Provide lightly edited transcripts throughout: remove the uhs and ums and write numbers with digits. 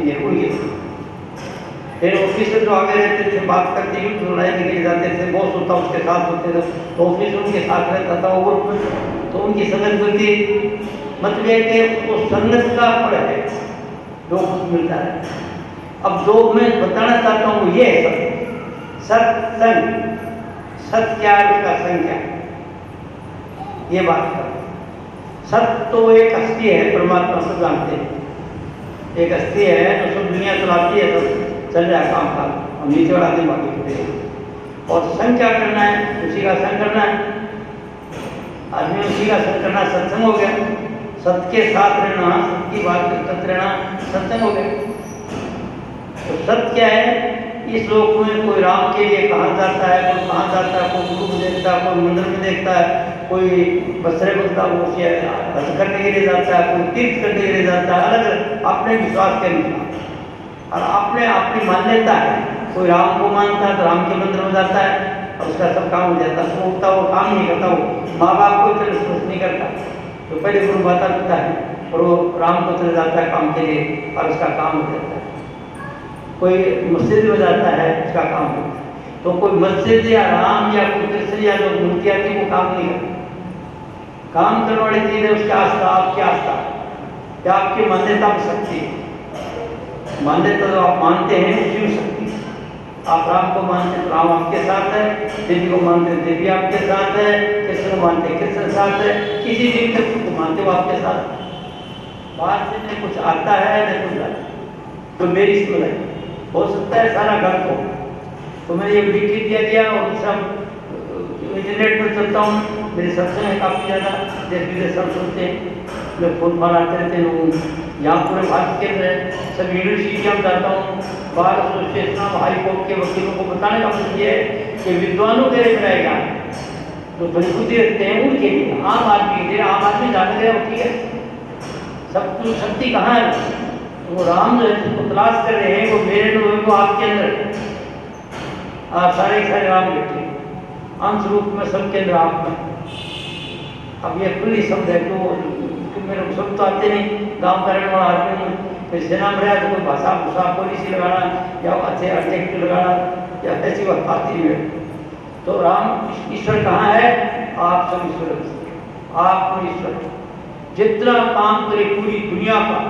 Senior उनकी। फिर officer जो आगे रहते थे बात करते युद्ध लड़ाई के लिए जाते थे, बॉस होता उसके साथ होते थे, तो ऑफिसर उनके साथ रहता था वो ग्रुप में, तो उनकी संगत होती। मतलब ये कि उसको संगत का फल है जो कुछ मिलता है। अब जो मैं बताना चाहता हूँ ये है सत्संग। सत क्या है, उसका संग क्या है, ये बात करो। सत्य तो एक हस्ती है, परमात्मा सब जानते हैं, एक हस्ती है जो सब दुनिया चलाती है, सब चल रहा है काम का, और नीचे वाला दिन बाकी खड़े। और संग क्या करना है, उसी का संग करना है। आदमी उसी का संग करना सत्संग हो गया। सत्य के साथ रहना, सत्य की बात करते रहना सत्संग हो गया। तो सत्य क्या है, इस लोक में कोई राम के लिए कहाँ जाता है, कोई कहाँ जाता है, कोई गुरु को देखता है, कोई मंदिर में देखता है, कोई बसरे बसता वो हज करने के लिए जाता है, कोई तीर्थ करने के लिए जाता है, अलग अलग अपने विश्वास के अनुसार और अपने अपनी मान्यता है। कोई राम को मानता है तो राम के मंदिर में जाता है और उसका सब काम हो जाता है। वो उठता वो काम नहीं करता, वो माँ बाप को चले स्पर्श नहीं करता, तो पहले गुरु माता पिता है और वो राम को चले जाता है काम के लिए और उसका काम हो जाता है। कोई मस्जिद में जाता है, उसका काम होता है। तो कोई मस्जिद या राम या कोई कृष्ण या जो मूर्तियाँ थी वो काम नहीं करती। काम करने वाली चीज है उसकी आस्था, आपकी आस्था या आपकी मान्यता में शक्ति है। मान्यता जो आप मानते हैं उसी में शक्ति है। आप राम को मानते हैं तो राम आपके साथ है, देवी को मानते हैं देवी आपके साथ है, कृष्ण को मानते हैं कृष्ण के साथ है, किसी जीव तत्व को मानते हो आपके साथ। बाहर से न कुछ आता है न कुछ आता है, तो मेरी स्कूल है, हो सकता है सारा गलत हो। तो मैंने ये लिख दिया और सब इंटरनेट पर चलता हूँ, मेरे सत्संग है काफ़ी ज़्यादा, देश विदेश सब सुनते हैं, मैं फोन फान आते रहते हैं लोग। यहाँ पूरे भारत के अंदर सब यूनिवर्सिटियाँ में जाता हूँ, bar association of high court के वकीलों को बताने का मतलब ये है कि विद्वानों के लिए बनाएगा जो बड़ी बुद्धि रखते हैं उनके लिए, आम आदमी के लिए। आम आदमी जाने गया वो ठीक है, सब कुछ शक्ति कहाँ है, वो राम जो है जिसको तलाश कर रहे हैं वो मेरे लोगों को आपके अंदर सारे सारे राम बैठे अंश रूप में सबके अंदर आप में। अब ये खुली शब्द है तो मेरे को शब्द तो आते नहीं, गाँव का रहने वाला आदमी कोई सेना में रहा तो कोई भाषा भूषा पॉलिसी लगाना या अच्छे अर्जेक्ट लगाना या ऐसी बात आती है। तो राम ईश्वर कहाँ है, आप सब ईश्वर, आप ईश्वर। जितना काम करे पूरी दुनिया का,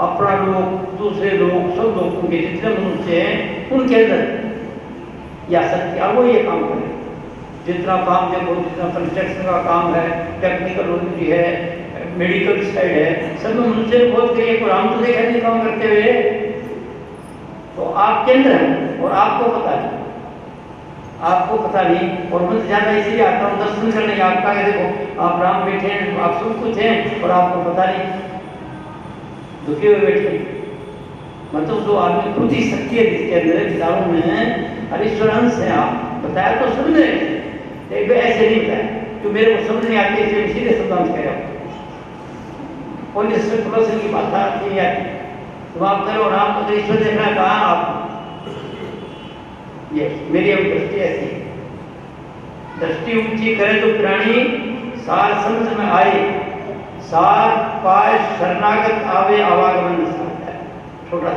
अपना लोग दूसरे लोग सब लोगों के जितने मनुष्य हैं उनके अंदर या शक्ति, और वो ये काम करे। जितना काम देखो, जितना कंस्ट्रक्शन का काम है, टेक्निकल है, मेडिकल साइड है, सब में मनुष्य बहुत करिए को राम तो देखा नहीं काम करते हुए, तो आपके अंदर है और आपको पता नहीं, आपको पता नहीं। और मुझे ज़्यादा इसीलिए आता हूँ दर्शन करने का, आपका देखो आप राम बैठे हैं, आप सब कुछ हैं और आपको पता नहीं, दुखी हुए बैठे। मतलब जो आदमी खुद ही शक्ति है जिसके अंदर विचारों में ईश्वर अंश है, आप बताया तो समझ रहे ऐसे नहीं बताया कि मेरे को समझ नहीं आती, इसलिए सीधे शब्दांश कह रहा हूँ। और जिससे प्रोसेस की बात आती है तो आप करो राम को ईश्वर देखना कहाँ आप, ये मेरी अब दृष्टि ऐसी है। दृष्टि ऊंची करे तो प्राणी सार समझ में आए, सार पाए शरणागत आवे आवागमन सकता है। छोटा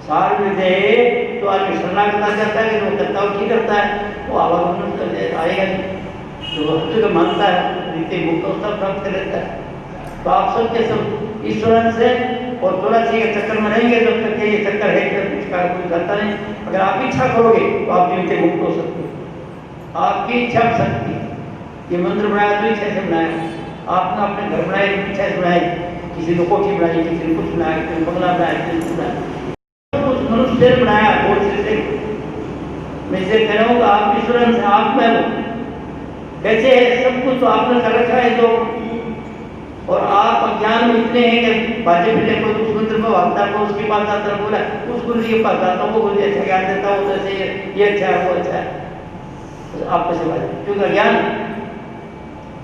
सार में दे तो आदमी शरणागत आ जाता है, वो करता है ठीक करता है, वो आवागमन कर आएगा जो वस्तु को मानता है रीति मुक्त अवस्था प्राप्त कर लेता है। तो आप सब के सब ईश्वर से और थोड़ा सी चक्कर में रहेंगे जब तक ये चक्कर है कुछ करता नहीं। अगर आप इच्छा करोगे तो आप जीवन से मुक्त हो सकते हो, आपकी इच्छा शक्ति। ये मंदिर बनाया तो इच्छा से बनाया, आपने अपने घर बनाए इच्छा से बनाए, किसी ने कोठी बनाई, किसी ने कुछ बनाया, किसी ने बंगला बनाया, किसी ने कुछ बनाया, कुछ मनुष्य बनाया बहुत से। मैं इसे कह रहा हूँ आप ईश्वर से आप में हो कैसे है सब कुछ तो आपने कर रखा है जो, और आप अज्ञान में इतने हैं कि बाजे पिटे कोई उस मंदिर में भागता है, उसके पास जाता है, बोला उस गुरु जी के पास जाता हूँ, वो गुरु अच्छा ज्ञान देता हूँ, जैसे ये अच्छा है वो अच्छा है, तो आपको से बात क्योंकि ज्ञान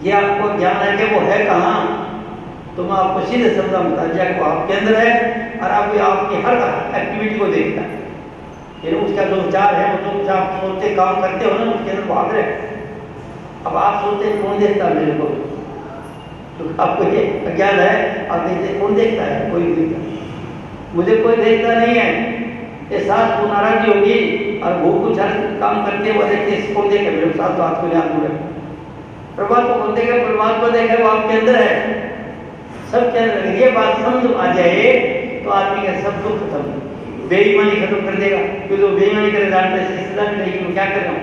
ये आपको ज्ञान है कि वो है कहाँ, तो मैं आपको सीधे शब्द में बता दिया वो आपके अंदर है और आपकी हर एक्टिविटी को देखता है। फिर उसका जो विचार है वो जो आप सोचते काम करते हो ना उसके अंदर भाग रहे। अब आप सोचते कौन देखता है मेरे को, तो आपको ये अज्ञान है, आप देखते कौन देखता है, कोई नहीं देखता। मुझे कोई देखता नहीं है। ये सास को नाराजगी होगी और वो कुछ हर काम करते वो देखते इसको देखे मेरे साथ तो हाथ को हाथ जुड़े। प्रभात को देखे, प्रभात को देखे, वो आपके अंदर है, सबके अंदर। ये बात समझ आ जाए तो आदमी का सब दुख खत्म, बेईमानी खत्म कर देगा। क्योंकि वो बेईमानी करे जानते हैं रिश्तेदार में नहीं, क्या कर रहा हूँ,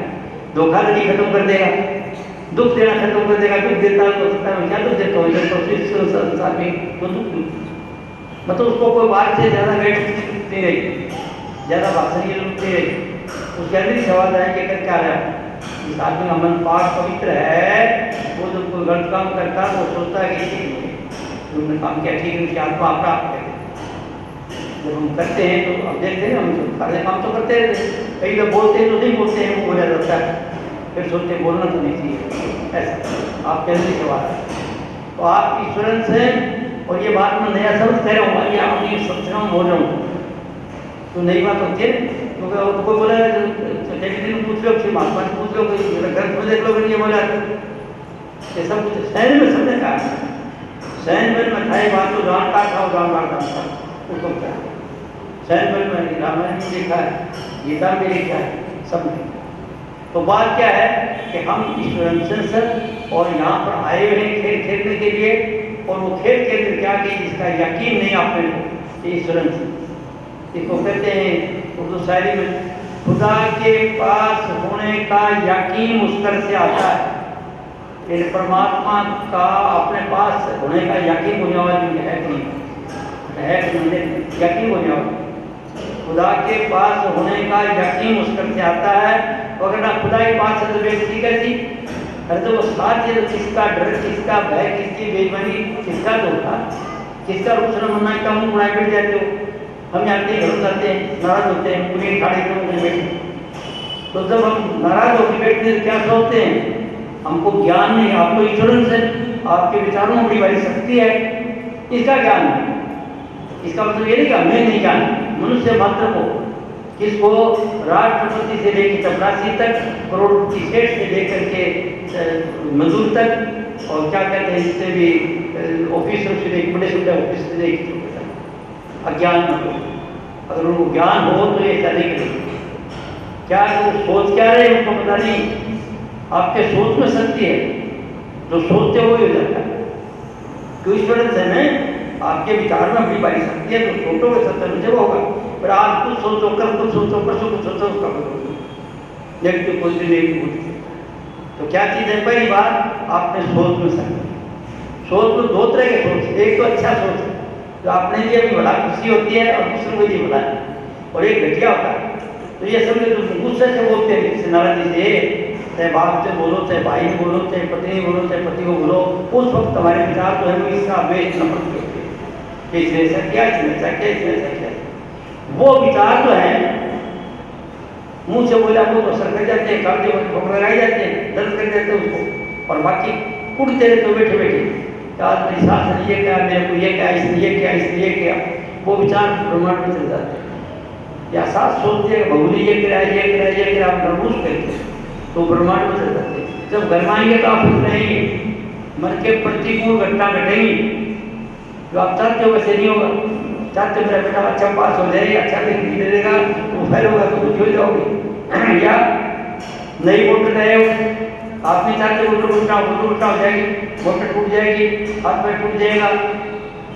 धोखाधड़ी खत्म कर देगा, दुख देना खत्म कर देगा। दुख देता तो सकता है क्या दुख देता हूँ, तो संसार में तो दुख मतलब उसको कोई बात से ज़्यादा वेट नहीं रही, ज़्यादा भाषण की जरूरत नहीं रही। उसके अंदर सवाल आए कि क्या रहा है, इस आदमी का मन पाक पवित्र है, वो जब कोई गलत काम करता है वो सोचता है कि ठीक तुमने काम किया, ठीक है, उसकी आत्मा प्राप्त है। जब हम करते हैं तो अब देखते हैं हम सारे काम तो करते रहते हैं, कई लोग बोलते हैं तो नहीं बोलते हैं, वो हो जाता है, फिर सोचते बोलना तो नहीं चाहिए। ऐसा आपके अंदर सवाल है तो आप ईश्वरन से। और ये बात मैं नया शब्द कह रहा हूँ, ये अपनी सत्संग में बोल रहा हूँ तो नई बात होती है। क्योंकि तो कोई बोला पूछ लो, फिर महात्मा से पूछ लो, कोई ग्रंथ में देख लो, ये बोला ये सब कुछ सैन में सबने कहा, सैन में था बात तो जान का था, जान का था उसको क्या सैन में रामायण में लिखा है, गीता में लिखा है, सब में। तो बात क्या है कि हम ईश्वर से और यहाँ पर आए हुए हैं खेल खेलने के लिए, और वो खेल के अंदर क्या कि जिसका यकीन नहीं आपने को ईश्वर से, इसको कहते हैं उर्दू शायरी में, खुदा के पास होने का यकीन मुस्कर से आता है। फिर परमात्मा का अपने पास होने का यकीन होने वाली है कि यकीन होने वाली, खुदा के पास होने का यकीन मुस्कर से आता है। अगर ना खुदा के पास है तो व्यक्ति कैसी, अरे तो वो साथ है तो किसका डर, किसका भय, किसकी बेईमानी, किसका धोखा, किसका रुचना मना का मुंह उड़ाए बैठ जाते हो। हम जानते हैं घर जाते हैं नाराज होते हैं, पूरी खाड़ी में बैठे, तो जब हम नाराज होकर बैठते हैं क्या सोचते हैं, हमको ज्ञान नहीं, आपको ईश्वर से आपके विचारों में बड़ी बड़ी शक्ति है, इसका ज्ञान नहीं। इसका मतलब ये नहीं कि हमें नहीं ज्ञान, मनुष्य मात्र को, किसको राष्ट्रपति से लेकर चपरासी तक, करोड़पति सेठ से लेकर के मजदूर तक, और क्या कहते हैं इससे भी ऑफिसर से लेकर बड़े से ऑफिस से लेकर अज्ञान में हो। अगर उनको ज्ञान हो तो ये ऐसा नहीं करेंगे। क्या वो सोच क्या रहे उनको पता नहीं, आपके सोच में शक्ति है, जो सोचते हो ही हो जाता है। तो इस वजह से में आपके विचार में बड़ी बड़ी शक्ति है, तो सोचोगे सत्य में जब होगा। पर आज कुछ सोचो, कल कुछ सोचो, परसों कुछ सोचो, उसका नेगेटिव पॉजिटिव नेगेटिव। तो क्या चीज़ है, पहली बात आपने सोच में शक्ति, सोच में दो तरह के सोच, एक तो अच्छा सोच जो आपने लिए अभी बड़ा खुशी होती है और दूसरों को लिए बड़ा है, और एक घटिया होता है। तो ये सब जो गुस्से से बोलते हैं, जैसे नाराजी से, चाहे बाप से बोलो, चाहे भाई से बोलो, चाहे पत्नी बोलो, चाहे पति को बोलो, उस वक्त तुम्हारे विचार जो है वो इसका बेच नफरत के होते हैं, इसने ऐसा किया, इसने ऐसा किया, इसने ऐसा किया। वो विचार जो है मुंह से बोले आपको तो असर कर जाते हैं, कागजे ठोकर लगाए जाते हैं, दर्द कर देते हैं उसको, और बाकी कुटते रहते हो बैठे बैठे, आज मेरी सास ने ये क्या, मेरे को ये क्या, इसने ये क्या, इसने ये क्या, वो विचार ब्रह्मांड में चल जाते हैं। या सास सोचते हैं बहुली ये करा, ये करा, ये करा, आप नर्वस करते तो ब्रह्मांड में चल जाते हैं। जब घर में आएंगे तो आप खुश रहेंगे, मन के प्रतिकूल घटना घटेगी, जो आप चाहते हो वैसे नहीं होगा। चाहते मेरा बेटा अच्छा पास हो जाएगा, अच्छा डिग्री दे देगा, तो फेल होगा तो कुछ हो जाओगे, या नई मोटर लाए हो, आप नहीं चाहते मोटर उल्टा हो जाएगी, मोटर टूट जाएगी, हाथ पैर टूट जाएगा,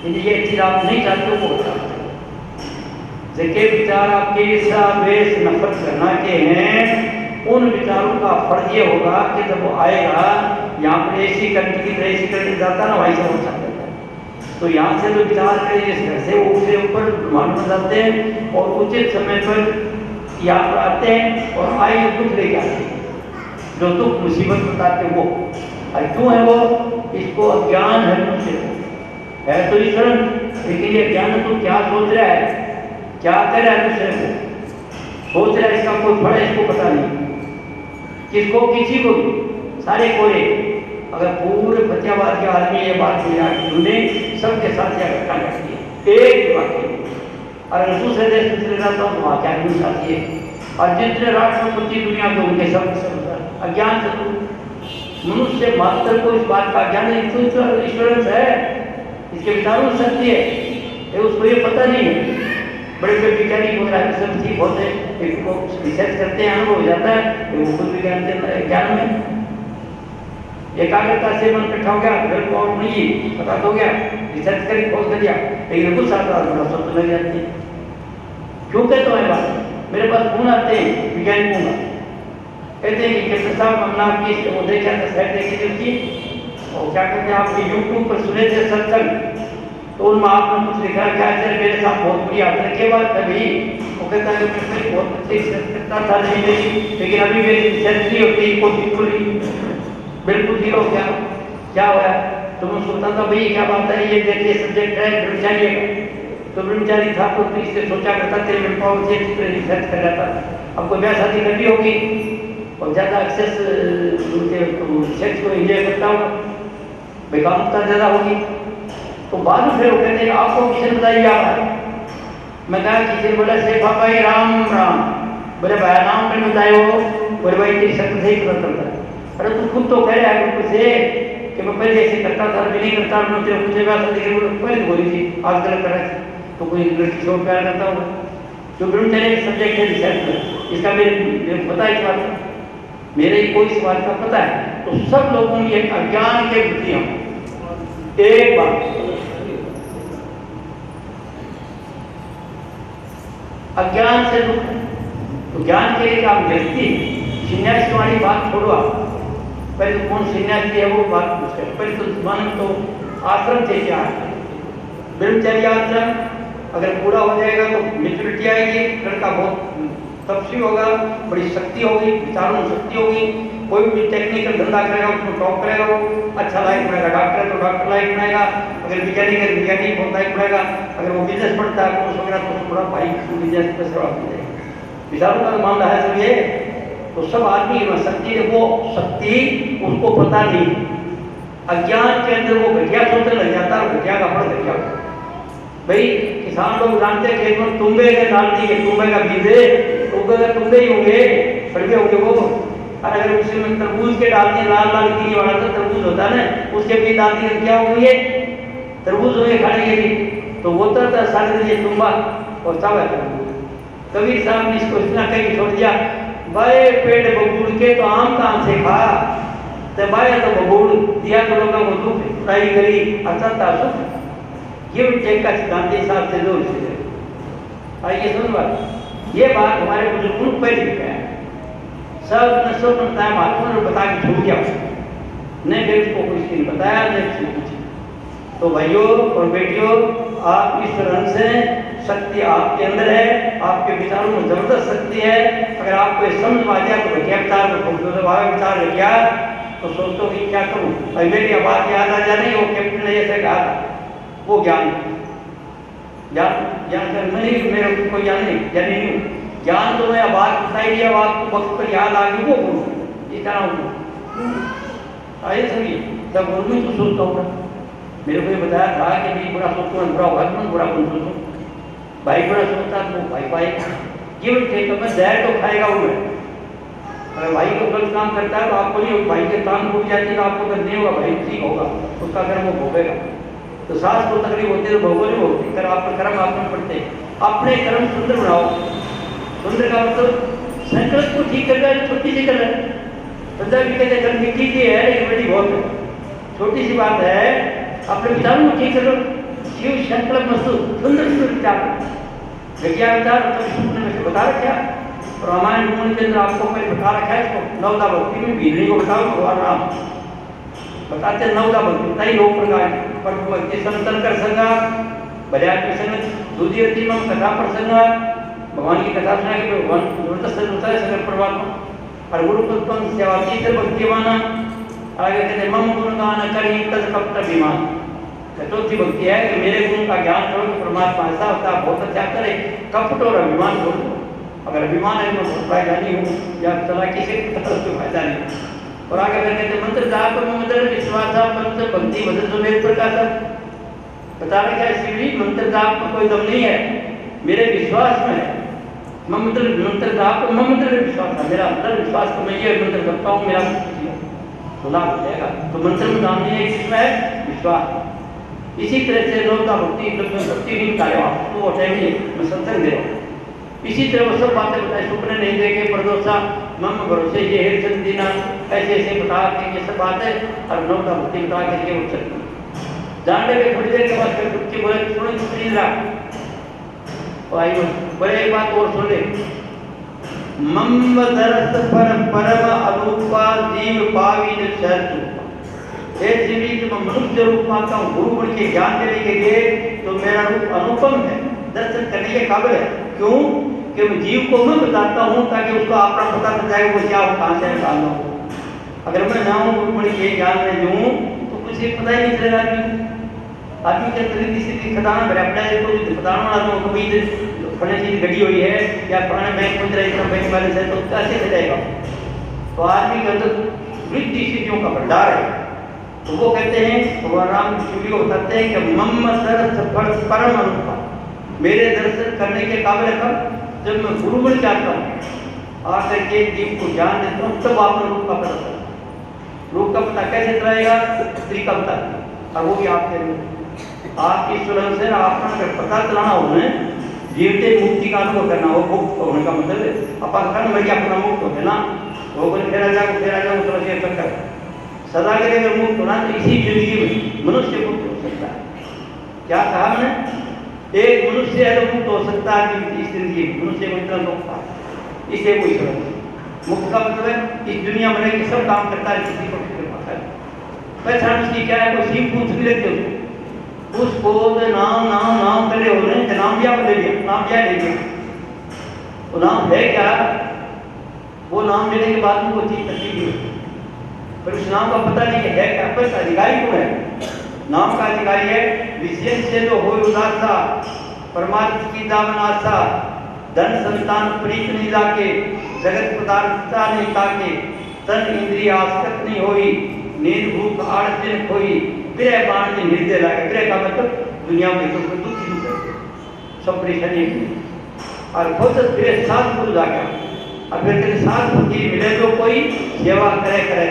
ये चीज आप नहीं चाहते हो, वो चाहते हो। जिनके विचार आपके द्वेष नफरत करना के हैं, उन विचारों का फर्ज ये होगा कि जब वो आएगा यहाँ पर ऐसी करने की तरह ऐसी करके जाता ना, वहीं से हो सकता है। तो यहाँ से जो विचार करें जिस घर से वो उसके ऊपर ब्रह्मांड में जाते हैं, और उचित समय पर यहाँ पर आते हैं, और आए दुख लेके आते हैं, जो दुख मुसीबत बताते वो। और क्यों है वो, इसको अज्ञान है मनुष्य को, है तो ईश्वर, लेकिन ये ज्ञान तो क्या सोच रहा है, क्या कर रहा है दूसरे को, सोच रहा है, इसका कोई फल है इसको पता नहीं, किसको किसी को भी सारे कोरे। अगर पूरे फतेहाबाद के आदमी ये बात सुने, सबके साथ यह घटना घटती है, एक वाक्य। और दूसरे देश में चले जाता हूँ तो वहाँ क्या न्यूज आती है, और जितने राष्ट्रपति दुनिया के उनके सब अज्ञान से मनुष्य मात्र को इस बात का ज्ञान ईश्वर है, इसके विचारों में शक्ति है, उसको ये पता नहीं है। बड़े बड़े वैज्ञानिक वगैरह सब ठीक होते हैं, एक वो रिसर्च करते हैं, अनुभव हो जाता है कि वो खुद विज्ञान के ज्ञान में एकाग्रता से मन इकट्ठा हो गया, घर को और नहीं पता तो हो गया, रिसर्च करी खोज कर दिया, लेकिन कुछ साथ बड़ा सब लग जाती है। क्यों कहते हैं बात? मेरे पास फोन आते हैं वैज्ञानिकों का, कहते हैं कि कैसे साहब हमने आपकी वो देखा था साइड देखी थी उसकी, और क्या कहते हैं आपके यूट्यूब पर सुने थे सत्संग, तो उनमें आपने कुछ लिखा क्या सर मेरे साथ बहुत बुरी आपने के बाद तभी वो कहता है कि मैं बहुत अच्छे रिसर्च करता था नहीं, लेकिन अभी मेरी रिसर्च नहीं होती, कोई बिल्कुल जीरो। क्या हुआ? तो मैं सोचता था भाई क्या बात है, ये देखिए सब्जेक्ट है ब्रह्मचारी का, तो ब्रह्मचारी था तो इससे सोचा करता तेरे में पावर से रिसर्च कर रहा था। अब कोई ब्याह शादी करनी होगी और ज़्यादा एक्सेस सेक्स को एंजॉय करता होगा, बेकामुकता ज़्यादा होगी, तो बाद में फिर वो कहते हैं आपको किसी ने बताइए क्या है? मैं कहा किसी ने बोला से भाई राम राम, बोले भाई नाम पर बताए हो, बोले भाई तेरी शक्ल से ही पता चलता है। अरे तू खुद तो कह रहा है बिल्कुल से कि मैं पहले ऐसे करता था, अभी नहीं करता, मैं तेरे मुझे बात देखिए पहले बोली थी आज गलत कर रहा तो कोई लड़की से प्यार करता होगा, जो ब्रह्मचर्य के सब्जेक्ट है रिसर्च में, इसका मेरे पता है इस बात, मेरे को इस बात का पता है। तो सब लोगों में एक अज्ञान के वृत्तियां, एक बात अज्ञान से दुख, तो ज्ञान के लिए काम व्यक्ति संन्यास वाली बात छोड़ो, आप पहले तो कौन संन्यासी है वो बात पूछे, पहले तो मन तो आश्रम से क्या है, ब्रह्मचर्य आश्रम अगर पूरा हो जाएगा तो मेच्योरिटी आएगी, लड़का बहुत तपस्वी होगा, बड़ी शक्ति होगी, विचारों में शक्ति होगी, कोई भी टेक्निकल धंधा करेगा उसको टॉप करेगा, वो अच्छा लाइफ बनाएगा, डॉक्टर है तो डॉक्टर लाइफ बनाएगा, अगर वैज्ञानिक है वैज्ञानिक बहुत लाइफ बनाएगा, अगर वो बिजनेस पढ़ता है कोर्स वगैरह तो थोड़ा भाई बिजनेस पे सेवा की जाएगी, विचारों का मामला है सब ये। तो सब आदमी में शक्ति है, वो शक्ति उसको पता नहीं, अज्ञान के अंदर वो घटिया सोचने लग जाता है, घटिया का फल घटिया। भाई किसान लोग जानते हैं खेत में तुम्बे के डाल दिए, तुम्बे का बीज है तो अगर तुम्बे ही होंगे फड़के होंगे वो, और अगर उसी में तरबूज के डाल दिए, लाल लाल गिरी वाला तो तरबूज होता है ना, उसके बीज डाल दिए क्या होंगे? तरबूज होंगे खाने के लिए, तो वो तो सारे दिन तुम्बा और सब है। कबीर साहब ने इसको इतना कहीं छोड़ दिया, भाई पेड़ बबूल के तो आम कहाँ से खा, तो भाई तो बबूल दिया तो लोगों को दुख उठाई करी असत्ता सुख, ये टेक का सिद्धांत हिसाब से दूर से आइए सुन बात, ये बात हमारे बुजुर्गों को पहले लिखा है, सब ने सब बताया, महात्मा ने बता के छोड़ दिया, नहीं फिर उसको कुछ नहीं बताया नहीं कुछ। तो भाइयों और बेटियों, आप इस तरह से शक्ति आपके अंदर है, आपके विचारों में जबरदस्त शक्ति है, अगर आपको ये समझ में आ गया तो घटिया विचार में विचार रह गया तो सोचो कि क्या करूं, भाई मेरी बात याद आ जा रही, वो कैप्टन ने ऐसे कहा था, वो ज्ञान ज्ञान कर नहीं, मेरे को ज्ञान नहीं ज्ञान नहीं, ज्ञान तो मैं बात बताई दिया, आपको वक्त पर याद आ गई वो बोलो इस तरह हो आइए सभी तब बोलूँ तो सोचता होगा, मेरे को ये बताया था कि भाई बुरा सोचो बुरा होगा, तुम बुरा कौन सोचो, भाई बुरा सोचता तो भाई पाएगा, ये ठीक है, मैं जहर तो खाएगा वो, अगर भाई को गलत काम करता है तो आपको नहीं, भाई के काम टूट जाती है तो आपको अगर नहीं होगा, भाई ठीक होगा, उसका कर्म वो भोगेगा। तो सास को तकलीफ होती है तो भोगो नहीं होती, कर आपके कर्म आपने पड़ते, अपने कर्म सुंदर बनाओ, सुंदर का मतलब संकल्प को ठीक कर रहा है, छोटी सी कर रहा है, पंजाबी कहते हैं मिट्टी की है लेकिन बड़ी बहुत है, छोटी सी बात है, अपने विचारों को ठीक करो, शिव संकल्प मस्तूर सुंदर सुंदर विचार, घटिया विचार तो बता रखा, रामायण मूल के अंदर आपको पहले बता रखा है, इसको नवदा भक्ति में भीड़नी को बताओ, भगवान राम बताते हैं नवदा भक्ति, कई लोग प्रकार पर भक्ति संतन कर संगा, बजाय प्रसंग दूसरी रति में कथा प्रसंग, भगवान की कथा सुना कि भगवान जबरदस्त होता है सगर परमात्मा, और गुरु पुष्पम सेवाती कर भक्तिवाना, आगे कहते मम गुणगान करी तद कपट विमान, चौथी भक्ति है कि मेरे गुण का ज्ञान करो कि परमात्मा ऐसा होता है, बहुत अच्छा करे, कपट और अभिमान छोड़ दो, अगर अभिमान है तो फायदा नहीं हो, या चलाकी से फायदा नहीं। और आगे फिर कहते मंत्र जाप मंत्र विश्वास मंत्र भक्ति मदद तो मेरे प्रकाश बता रहे क्या शिवजी, मंत्र जाप में कोई दम नहीं है, मेरे विश्वास में है, मंत्र जाप मंत्र में विश्वास है, मेरा अंदर विश्वास को मैं ये मंत्र करता हूँ, मेरा तो लाभ हो जाएगा। तो मंत्र में नाम नहीं है, किसमें है? विश्वास। इसी तरह से नौका भक्ति भक्ति नहीं बता रहे आप तो वो टाइम नहीं मैं सत्संग दे रहा हूँ। इसी तरह वो सब बातें बताए, सुपने नहीं देखे, परदोसा मम भरोसे ये है संदीना, ऐसे ऐसे बता के ये सब बातें और नौका भक्ति बता के ये उठ सकती जान ले। थोड़ी देर के बाद फिर डुबकी बोले सुन सुनी रहा तो आई बोले एक बात और सुन ले। मम दरस पर परम अरूपा जीव पावी न शर्त हे जीवी जब मनुष्य रूप पाता हूँ गुरु बन के ज्ञान देने के लिए तो मेरा रूप अनुपम है, दर्शन करने के काबिल है। क्यों कि मैं जीव को मैं बताता हूँ ताकि उसको अपना पता चल जाए वो क्या हो कहाँ से निकालना हो। अगर मैं ना हूँ गुरु बन के ज्ञान में दूँ तो कुछ पता ही नहीं चलेगा आदमी के तरीके से खदाना भरे अपने को खदाना वाला तो कभी फलानी चीज घटी हुई है या फलाने बैंक में रही बैंक बैलेंस है तो कैसे चलेगा। तो आदमी के अंदर वृत्ति स्थितियों का भंडार है। तो वो कहते हैं भगवान राम शिव को बताते हैं कि मम दर्श परम अनुपा, मेरे दर्शन करने के काबिल है जब मैं गुरु बन जाता हूँ आकर के जीव को ज्ञान देता हूँ तब आपने रूप का पता चलता। रूप का पता कैसे चलाएगा तरीका बता और वो भी आपके आपकी सुलभ से आपका अगर पता चलाना हो जीवते मुक्ति का अनुभव करना हो मुक्त होने का मतलब है अपन कर्म में अपना मुक्त हो ना वो बोले फेरा जाओ तो से कर सदा के लिए अगर मुक्त होना तो इसी जिंदगी में मनुष्य मुक्त हो सकता है। क्या कहा मैंने एक मनुष्य है तो मुक्त हो सकता है इस जिंदगी में मनुष्य को इतना दुख पाए इसे कोई समझ मुक्त का मतलब है इस दुनिया में रह सब काम करता है किसी को पहचान उसकी क्या है कोई सीख पूछ भी लेते हो उसको नाम नाम नाम कर रहे हो रहे नाम क्या ले लिया नाम क्या ले लिया वो नाम है क्या वो नाम लेने के बाद वो चीज तस्वीर नहीं पर उस नाम का पता नहीं है क्या बस अधिकारी कौन है नाम का अधिकारी है विशेष से जो हो उदासा परमात्मा की दामन आशा धन संतान प्रीत नहीं लाके जगत पदार्थता नहीं ताके तन इंद्रिय आसक्त नहीं होई नींद भूख आड़चन खोई प्रिय बाण में हृदय लागे। प्रिय का मतलब दुनिया में तो दुख ही दुख सब परेशानी और खुद प्रिय साथ गुरु जागा और फिर तेरे साथ बुद्धि मिले तो कोई सेवा करे करे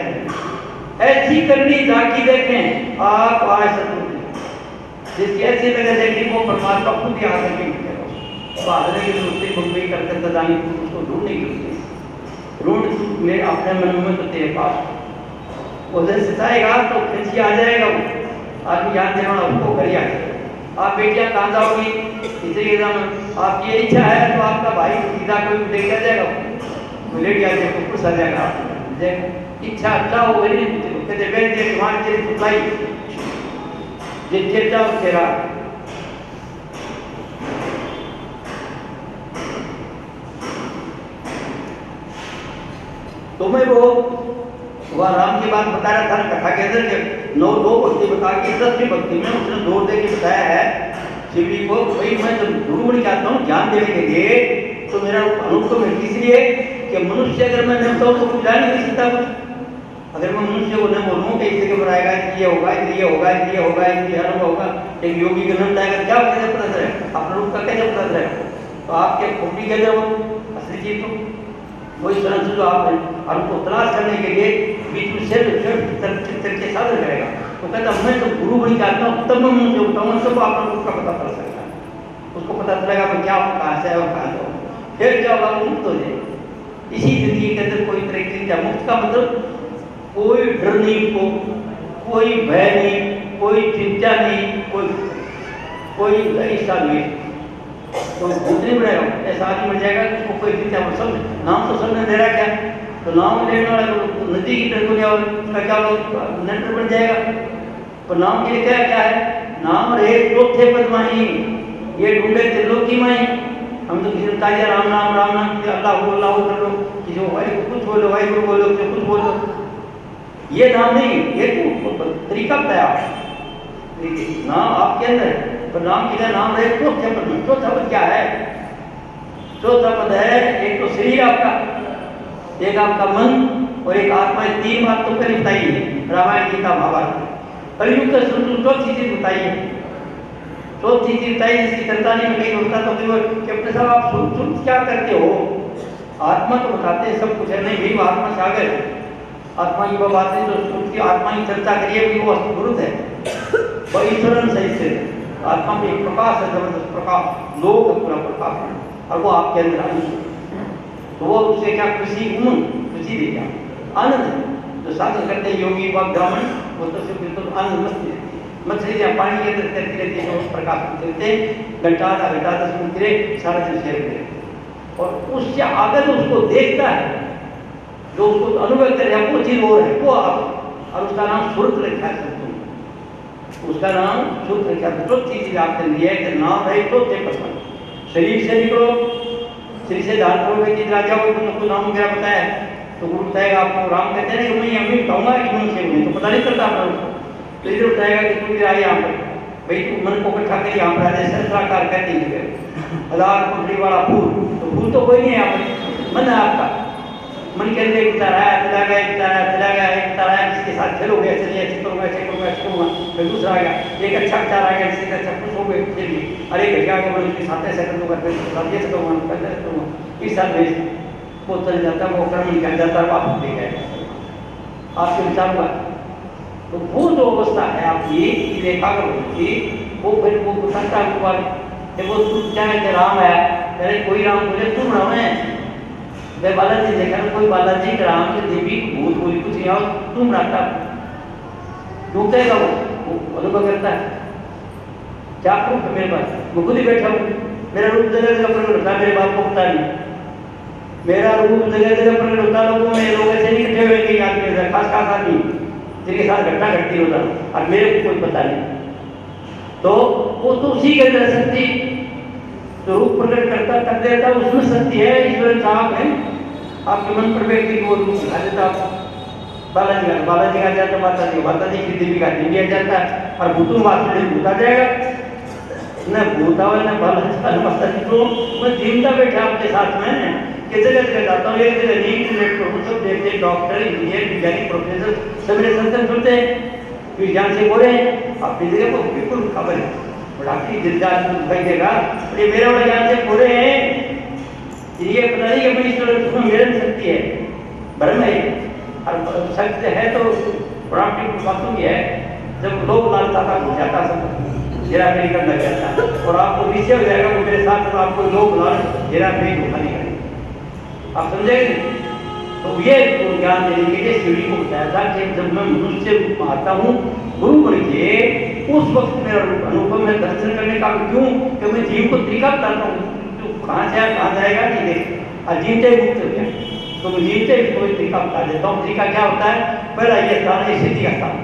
ऐसी करनी जाकी देखें आप आए सतगुरु जिसकी ऐसी लगे देखें वो परमात्मा खुद यहाँ करके मिलेगा बादल की दोस्ती खुद भी करते तदानी उसको ढूंढने की दोस्ती ढूंढ मेरे अपने मन में तो तेरे पास उधर सिताएगा तो खिंची आ जाएगा वो आदमी ज्ञान देना उसको घर आ जाएगा। आप बेटियां कहाँ जाओगी इसलिए एकदम आपकी ये इच्छा है तो आपका भाई सीधा कोई देख जाएगा कोई लेडी आ जाएगा कुछ आ जाएगा आप इच्छा अच्छा हो गई कहते बेटे तुम्हारी तेरी सुनाई जिससे जाओ तेरा तुम्हें वो वह राम की बात बता रहा था कथा के अंदर के नौ दो भक्ति बता के 10वीं भक्ति में उसने जोर दे के बताया है शिवजी को भाई मैं जब गुरु बन चाहता हूँ ज्ञान देने के लिए तो मेरा अनुपम है इसलिए कि मनुष्य अगर मैं नहीं बताऊँ तो कुछ जान नहीं सकता कुछ। अगर मैं मनुष्य को नहीं बोलूँ कि इसे बनाएगा ये होगा ये होगा ये होगा ये अनुभव होगा एक योगी का नाम आएगा क्या कैसे पता चलेगा अपने रूप का कैसे पता चलेगा। तो आपके खोपड़ी के अंदर वो असली चीज तो वही स्वयं जो आप हैं और उनको तलाश करने के लिए बीच में सिर्फ के साधन करेगा तो कहता मैं तो गुरु बन जाता हूँ तब मैं मुझे उठाऊँ सबको अपना रूप का पता चल सकता है उसको पता चलेगा मैं क्या हूँ कहाँ से और कहाँ से हूँ फिर क्या होगा मुक्त हो जाए। इसी जिंदगी के अंदर कोई तरह की मुक्त का मतलब कोई डर नहीं उसको कोई भय नहीं कोई चिंता नहीं कोई ऐसा नहीं तो भूत नहीं बनेगा ऐसा आदमी बन जाएगा कि उसको कोई चिंता सब नाम तो सबने दे रहा क्या तो नाम लेने वाला तो नदी की डर को क्या उसका क्या नंटर बन जाएगा। तो नाम के लिए क्या क्या है नाम रहे चौथे पद माही ये ढूंढे त्रिलोकी माही हम तो किसी बताइए राम नाम अल्लाह कर लो किसी को भाई कुछ बोलो भाई गुरु बोलो कुछ बोलो ये नाम नहीं ये तो तरीका बताया ना आपके अंदर पर नाम के नाम रहे चौथे पद में चौथा पद क्या है चौथा पद है एक तो शरीर आपका एक आपका मन और एक आत्मा तीन बात तो पहले बताई है रामायण गीता महाभारत कलयुग का चौथी चीज बताई है चौथी चीज बताई जिसकी चर्चा नहीं में कहीं होता तो कि अपने साहब आप सुन क्या करते हो आत्मा तो बताते हैं सब कुछ है नहीं भाई आत्मा से आ गए आत्मा की वो बातें जो उसकी आत्मा की चर्चा करिए वो अस्तुरुत है और ईश्वरन सही से आत्मा में एक प्रकाश है, जबरदस्त प्रकाश, लोक का पूरा प्रकाश है, और वो आपके अंदर अंश है। तो वो उससे क्या खुशी, उमंग, खुशी देगा, आनंद। जो साधन करते हैं योगी व ब्राह्मण, वो तो सिर्फ बिल्कुल आनंद मस्ती रहती है। मछलियाँ पानी के अंदर तैरती रहती है, उस प्रकाश में चलते हैं, घंटा आधा घंटा 10 मिनट गिरे, सारा दिन शेर गिरे, और उससे अगर उसको देखता है, जो उसको अनुभव करे, वो चीज और है, वो आप, और उसका नाम सुरत रखा है, उसका नाम सुरत रखा है। तो चीज आपके लिए नाम है, तो पसंद शरीर से निकलो, शरीर से दान करोगे, जिस राजा को तुमको नाम वगैरह बताया, तो गुरु बताएगा आपको, राम कहते हैं कि मैं अभी कहूँगा कि मन से नहीं, तो पता नहीं चलता अपना उसको, तो इधर बताएगा कि तुम इधर आए यहाँ पर, भाई तू मन को इकट्ठा कर यहाँ पर आए, सहस्राकार कहते हैं, हजार कुंडली वाला फूल, तो फूल तो कोई नहीं है यहाँ पर, मन है आपका, मन के अंदर एक चला गया, एक तारा है जिसके साथ खेलोगे, चलिए ऐसे करूँगा, ऐसे करूँगा, ऐसे करूँगा, फिर दूसरा आ गया, एक अच्छा विचार आ गया, जिससे अच्छा खुश हो गए, चलिए अरे घटिया के बोले उसके साथ ऐसा कर दूँगा, फिर ये से करूँगा, कैसे करूँगा, इस साथ भेज वो चल जाता, वो कर्म निकल जाता, वापस दे गया आपके विचार हुआ। तो वो जो अवस्था है आपकी एकाग्र होगी, वो फिर वो बताता है ऊपर, जब वो तुम क्या है राम है, अरे कोई राम बोले तुम राम है, वे बालाजी देखा ना, कोई बालाजी राम के देवी भूत कोई कुछ नहीं, और तुम रहता क्यों कहेगा, वो अनुभव करता है, क्या प्रूफ है मेरे पास, मैं खुद ही बैठा हूँ, मेरा रूप जगह जगह प्रकट होता है, मेरे बाप को पता नहीं, मेरा रूप जगह जगह प्रकट होता है, लोगों में लोग ऐसे नहीं इकट्ठे हुए कहीं आदमी, खास खास आदमी जिनके साथ घटना घटती होता, और मेरे को कोई पता नहीं, तो वो तो उसी के अंदर शक्ति तो रूप प्रकट करता कर देता, उसमें शक्ति है, ईश्वर साहब है, आपके मन पर व्यक्ति को रूप दिखा देता, बालाजी का जाता, माता जी की देवी का देवी आ जाता है, और भूतों वास्तव भूत आ जाएगा, न भूता हुआ न बालाजी माता जी को, मैं जिंदा बैठा आपके साथ में, किस जगह जाता हूँ, एक जगह नीट सब देखते, डॉक्टर, इंजीनियर, वैज्ञानिक, प्रोफेसर सब मेरे संतन सुनते हैं, विज्ञान से बोले अपनी जगह को बिल्कुल खबर है, और आपकी दिलदार देगा, ये मेरे वाले ज्ञान से बोले हैं, ये पता नहीं कि ईश्वर मेरे में शक्ति है, ब्रह्म है, और सत्य है तो प्राप्ति बातों की है, जब लोग लालता था हो जाता सब हेरा फेरी करना चाहता, और आपको नीचे हो जाएगा, वो मेरे साथ तो आपको लोग लाल हेरा फेरी धोखा नहीं करेंगे, आप समझेंगे। तो ये ज्ञान देने के लिए सीढ़ी को बताया था कि जब मैं मनुष्य रूप में आता हूँ गुरु बन के, उस वक्त मेरा अनुभव में दर्शन करने का, क्यों कि मैं जीव को तरीका बताता हूँ, तो कहाँ से कहाँ जाएगा नहीं देख, अजीवते मुक्त हो गया, तो मैं जीवते कोई तरीका बता देता हूँ। तरीका क्या होता है, पहला ये स्थान है सिद्धि का स्थान,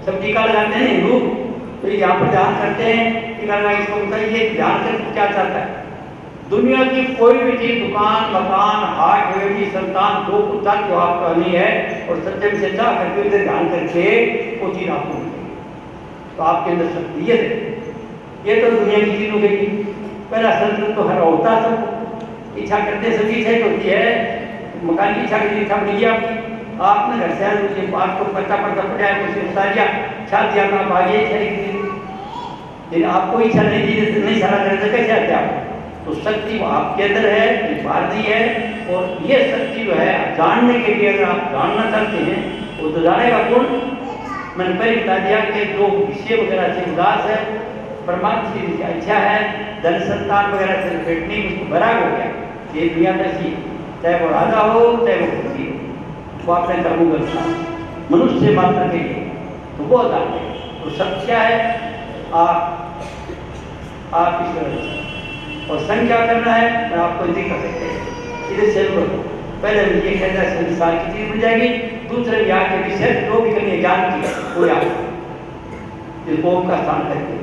सब टीका लगाते हैं हिंदू, तो यहाँ पर ध्यान करते हैं, टीका लगा इसको बताइए ये ध्यान करके क्या चाहता है, दुनिया की कोई भी चीज, दुकान, मकान, हाट, हवेली, संतान, दो कुत्ता जो आपका नहीं है, और सत्य में सच्चा करके उधर ध्यान करके वो चीज आपको मिलेगी, तो आपके अंदर शक्ति ये तो दुनिया की चीज हो गई। पहला संत तो हर होता सब इच्छा करते, सब इच्छा होती है, मकान की इच्छा की, इच्छा बनी आपने घर से आपको पता पड़ता पड़ा कुछ सारिया छाप दिया, आप आगे लेकिन आपको इच्छा नहीं दी, नहीं सारा करते कैसे आते आप, तो शक्ति वो आपके अंदर है, बाहर दी है, और ये शक्ति जो है जानने के लिए, अगर आप जानना चाहते हैं वो तो जानेगा कौन, मैंने पहले बता दिया कि जो विषय वगैरह से उदास है, परमात्मा की इच्छा है, धन संतान वगैरह से बैठने उसको बराग हो गया, ये दुनिया में सी, चाहे वो राजा हो चाहे वो खुशी हो, वो अपने कर्मों करता मनुष्य मात्र के लिए, तो वो जाने, तो सत्य क्या है, आप ईश्वर, और संख्या करना है, मैं आपको दिखा सकते हैं, इधर से पहले ये कहना है संसार की चीज मिल जाएगी, दूसरे यहाँ के विषय जो भी करनी है ज्ञान की वो याद, इसको का स्थान करके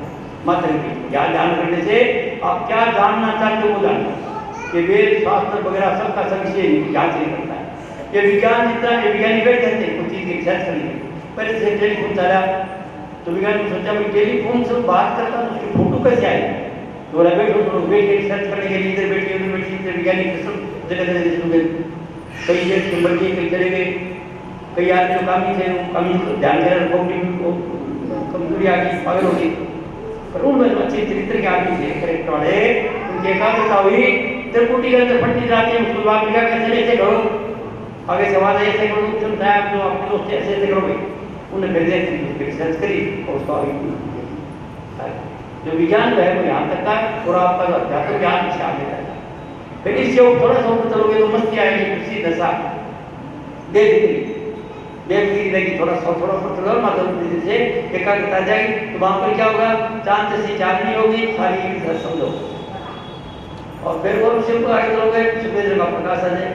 मात्र ज्ञान ध्यान करने से आप क्या जानना चाहते हो वो जानना, कि वेद शास्त्र वगैरह सबका सब विषय ध्यान से करता है, ये विज्ञान जितना वैज्ञानिक बैठ जाते हैं कुछ चीज की रिसर्च करेंगे, पहले से टेलीफोन चला तो वैज्ञानिक सोचा भाई टेलीफोन से बात करता तो उसकी फोटो कैसे आएगी, तो बोला बैठो तो बैठ के रिसर्च करने के लिए इधर बैठिए उधर बैठिए, इधर वैज्ञानिक सब जगह जगह शुरू गए, कई जेट के बढ़ गए, कई चले गए, कई आदमी जो कामी थे वो कामी ध्यान कर कमजोरी आ गई, पागल हो गई, पर उनमें जो अच्छे चरित्र के आदमी थे करेक्ट वाले, उनकी एकाग्रता हुई, त्रिपुटी के अंदर फटती जाती है, उसको बात लिखा कैसे ऐसे करो, आगे से आवाज ऐसे करो, जो आपके दोस्त ऐसे ऐसे करोगे, उन्हें फिर रिसर्च करी और उसको आगे जो विज्ञान है वो यहाँ तक का और आपका जो अध्यात्म ज्ञान पीछे आगे रहता है। फिर इससे वो थोड़ा सा ऊपर चलोगे तो मस्ती आएगी, खुशी दशा देवगिरी लगी, थोड़ा ऊपर चलो माता से एकाग्रता जाएगी तो वहां पर क्या होगा, चांद जैसी चांदनी होगी, सारी समझो। और फिर वो शिव को आगे चलोगे, सफेद का प्रकाश आ जाए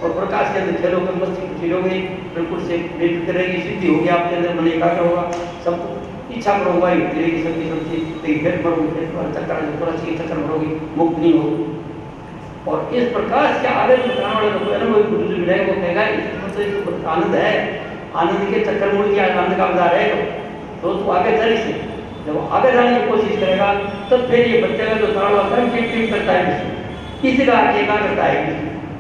और प्रकाश के अंदर खेलोगे, मस्ती खुशी होगी, बिल्कुल से बेफिक्र रहेगी, सिद्धि होगी आपके अंदर, मन एकाग्र होगा, सब इच्छा पर होगा ही होती रहेगी, सबकी सबकी लेकिन फिर पढ़ोगे, फिर चक्कर थोड़ा सी चक्कर पढ़ोगी, मुक्त नहीं होगी। और इस प्रकाश के आगे बताने वाले लोग है ना, वो गुरु जी मिलेगा, वो कहेगा इसमें आनंद है, आनंद के चक्कर मुड़ के आनंद का बाजार है, तो तू आगे चल से जब आगे जाने की कोशिश करेगा तब फिर ये बच्चे का जो ताड़ा होता है टिप करता है, किसी का एकाग्रता है,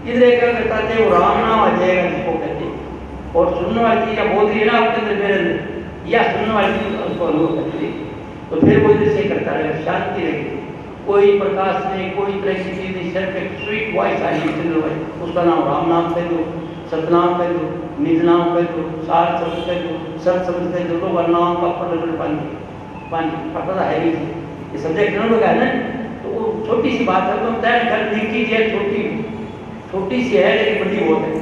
इधर एकाग्रता थे वो राम नाम आ जाएगा जिसको कहते हैं। और सुनने वाली चीज या बोल रही है ना आपके अंदर, मेरे अंदर या सुनने वाली चीज उसको अनुभव करती है, तो फिर वो इधर से करता रहेगा, शांति रहेगी, कोई प्रकाश नहीं, कोई तरह की चीज नहीं, सिर्फ एक स्वीट वॉइस आ रही है, उसका नाम राम नाम कह दो, सतनाम कह दो, निज नाम कह दो, सार शब्द कह दो, सत शब्द कह दो, तो नाम का पानी पता है नहीं, ये सब्जेक्ट का है ना, तो वो छोटी सी बात है, तो तय कर कीजिए, छोटी सी है लेकिन बड़ी बहुत है,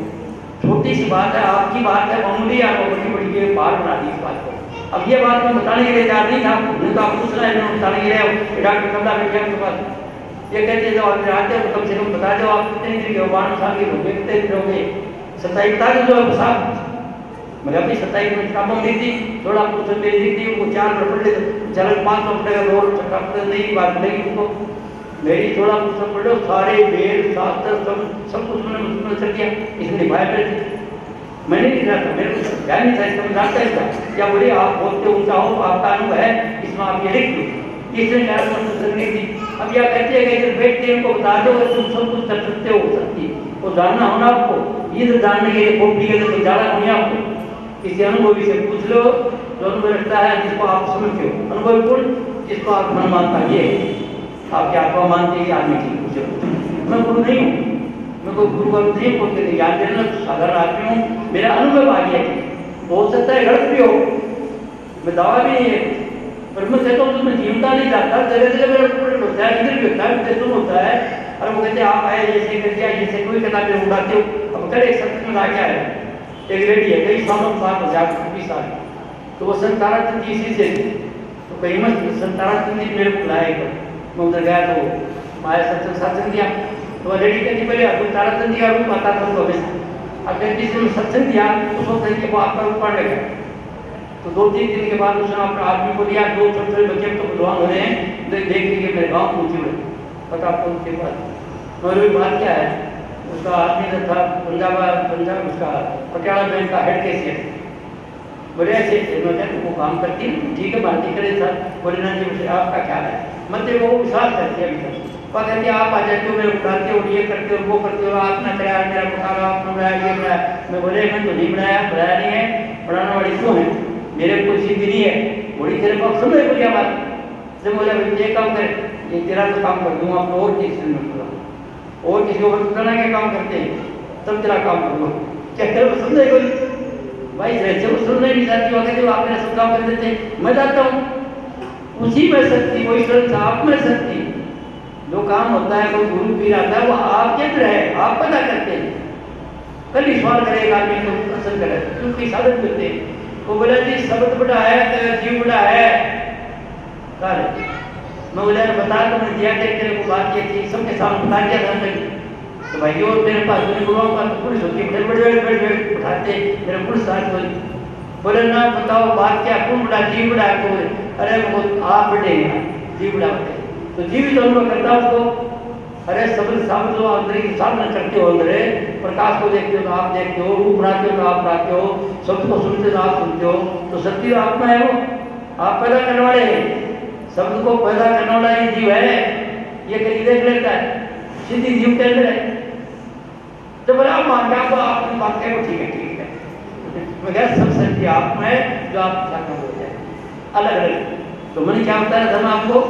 छोटी सी बात है, आपकी बात है मामूली, आपको बड़ी बड़ी के बात बना दी इस बात को। अब ये बात मैं बताने के लिए तैयार नहीं था, नहीं तो आप पूछ रहे हैं बताने के लिए, डॉक्टर कमला बैठे उनके पास, ये कहते हैं जब आप आते हो तो कम से कम बता दो आप कितने दिन के 12 साल के लोग, कितने दिन हो गए, 27 बता दो जो साहब, मैंने अपनी 27 मिनट किताबों में दी, थोड़ा कुछ मेरी लिख दी, उनको 4 मिनट पढ़ ले, चलो 500 पढ़ेगा, 2 चक्का पढ़े, नहीं बात मिलेगी उनको, मेरी थोड़ा पुस्तक पढ़ लो, सारे वेद शास्त्र सब कुछ मैंने चल दिया, इसमें निभाया मेरे, मैंने नहीं लिखा था, मेरे को ध्यान नहीं था, इसका मैं जानता ही था, क्या बोले आप बोलते ऊंचा हो, आपका अनुभव है, इसमें आप ये लिख लो, इसने मेरा पुस्तक लिख दी। अब यह कहते हैं कि जब बैठते हैं उनको बता दो तुम सब कुछ कर सकते हो सकती, वो जानना होना आपको, ये तो जानने के लिए कॉपी के लिए जाना नहीं आपको, किसी अनुभवी से पूछ लो जो अनुभव रखता है, जिसको आप समझते हो, अनुभवी गुण जिसको आप मन मानता है, आपके आत्मा मानते हैं आदमी की पूछो, मैं गुरु नहीं हूँ, मैं कोई गुरु वर्ग नहीं बोलते थे, याद देना साधारण आदमी हूँ, मेरा अनुभव आ गया हो सकता है गलत भी हो, मैं दावा भी नहीं है, पर मैं कहता हूँ तुम्हें जीवता नहीं जाता, जगह जगह मेरा स्टूडेंट होता है, इधर भी होता है, जैसे होता है, और वो कहते हैं आप आए जैसे कर दिया, जैसे कोई किताबें उड़ाते हो, अब कल एक सत्य में आ गया है, एक लेडी है, कई सालों के बाद 20 साल, तो वो संतारा चंदी इसी से, तो कहीं मत संतारा चंदी मेरे को बुलाया, मैं उधर गया तो माया सत्संग सत्संग दिया, तो वह लेडी कहती पहले अभी तारा चंदी का रूप आता था उनको हमेशा, अब जब जिसने सत्संग दिया उस वक्त वो आपका रूप पड़ गया, तो 2-3 दिन के बाद उसने अपने आदमी को लिया, 2 छोटे बच्चे तो विद्वान हो रहे हैं, देख लीजिए मेरे गाँव पहुँचे हुए, पता आपको उनके पास और बात क्या है, उसका आदमी जो था पंजाब उसका पटियाला बैंक का हेड कैशियर, बोले ऐसे वो काम करती है, ठीक है बात करे सर, बोले ना जी आपका क्या है, मतलब वो विश्वास करती है अभी तक, वह कहती है आप आ जाते हो, मेरे उठाते हो, ये करते हो, वो करते हो, आप ना कराया मेरा मुकाबला, आपने बनाया, ये बनाया, मैं बोले मैं तो नहीं बनाया नहीं है, बनाने वाली क्यों है, मेरे को कोई सिद्धि नहीं है, बड़ी तेरे को सुन रही बोलिया बात, जब बोला ये काम कर, ये तेरा तो काम कर दूंगा, आपको और किसी में और किसी को करना क्या काम करते हैं, तब तेरा काम करूँगा, क्या तेरे को सुन रही कोई भाई, जैसे वो सुनना नहीं चाहती, वो कहते आप मेरा सब काम कर देते, मैं जाता हूँ, उसी में शक्ति, वही स्वयं आप में शक्ति, जो काम होता है कोई गुरु पीर आता है वो आपके अंदर है, आप पता करते हैं, कल ईश्वर करेगा आदमी को प्रसन्न करे, क्योंकि साधन करते हैं, वो बोला जी शब्द बड़ा है तो जीव बड़ा है, मैं बोला बता तो मैं दिया तेरे को बात ये थी, सबके सामने बता दिया था, तो भाई और मेरे पास मेरे गुरुओं का तो पुलिस होती है, बड़े उठाते मेरे पुलिस साथ बोले ना बताओ बात क्या, कौन बड़ा जीव बड़ा है, तो अरे वो आप बड़े जीव बड़ा होते, तो जीव तो अनुभव करता उसको, अरे शब्द शब्द जो अंदर की साधना करते हो, अंदर प्रकाश को देखते हो तो आप देखते हो, रूप बनाते हो तो आप बनाते हो, शब्द को सुनते हो तो आप सुनते हो, तो सत्य आत्मा है वो, आप पैदा करने वाले हैं, शब्द को पैदा करने वाला ये जीव है, ये कहीं देख लेता है, सीधी जीव के अंदर है, तो बोला आप मान आपको आपकी बात कहो ठीक है, मैं सब सत्य आत्मा है जो आप सामने हो जाए अलग अलग, तो मैंने क्या बताया था मैं आपको,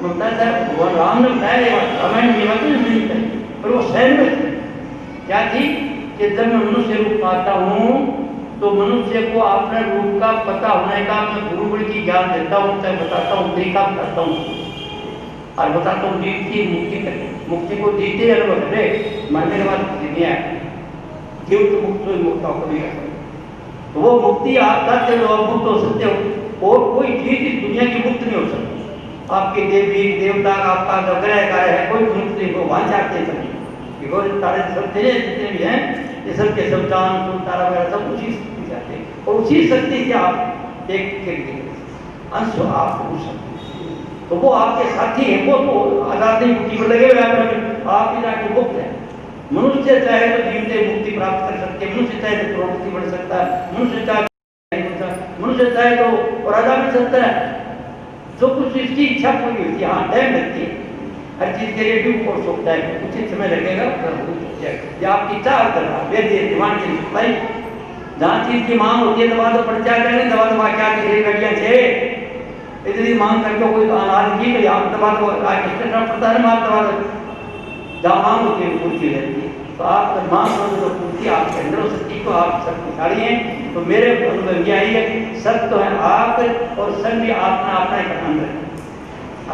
बताया था भगवान राम ने बताया रामायण में बात नहीं कही, पर वो सहन में क्या थी कि जब मैं मनुष्य रूप पाता हूँ तो मनुष्य को अपने रूप का पता होने का मैं गुरुकुल की ज्ञान देता हूँ, तय बताता हूँ, तरीका बताता हूँ और बताता हूँ जीव की मुक्ति करे, मुक्ति को जीते अनुभव करे, मरने के बाद नहीं आए, जीव तो मुक्त हो कभी कर। तो वो मुक्ति आप चाहते हो, आप मुक्त हो सकते हो, और कोई चीज इस दुनिया की मुक्त नहीं हो सकती। आपके देवी देवता आपका ग्रह कार्य है, कोई मुक्त नहीं हो, वहां चाहते हैं सभी, बिकॉज तारे सब तेरे जितने भी हैं ये सब के सब चांद सूर्य तारा वगैरह सब उसी शक्ति से आते हैं, और उसी शक्ति से आप एक अंश आप हो सकते, तो वो आपके साथी हैं, वो तो आजादी मुक्ति पर लगे हुए हैं, आप ही जाके मुक्त हैं। मनुष्य चाहे तो जीवन से मुक्ति प्राप्त कर सकते हैं, मनुष्य चाहे तो प्रवृत्ति बढ़ सकता है, मनुष्य चाहे तो राजा बन सकता है, जो कुछ इसकी इच्छा पूरी होती है। हाँ, टाइम लगती है, हर चीज के लिए ड्यू कोर्स होता है, कुछ समय लगेगा, या आपकी चाह करना डिमांड की भाई, जहाँ चीज की मांग होती है दबा दो पड़ जाता है, दबा दबा क्या गड्डियाँ छे इतनी मांग करके कोई अनाज की तो यहाँ दबा दो, पड़ता है माल दबा दो, जहाँ मांग होती है पूर्ति रहती है। तो आप मांग करो तो पूर्ति आपके अंदर हो सकती है, तो आप शक्तिशाली हैं। तो मेरे अनुभव यह आई है, सब तो है आप, और सब भी अपना अपना एक आनंद है।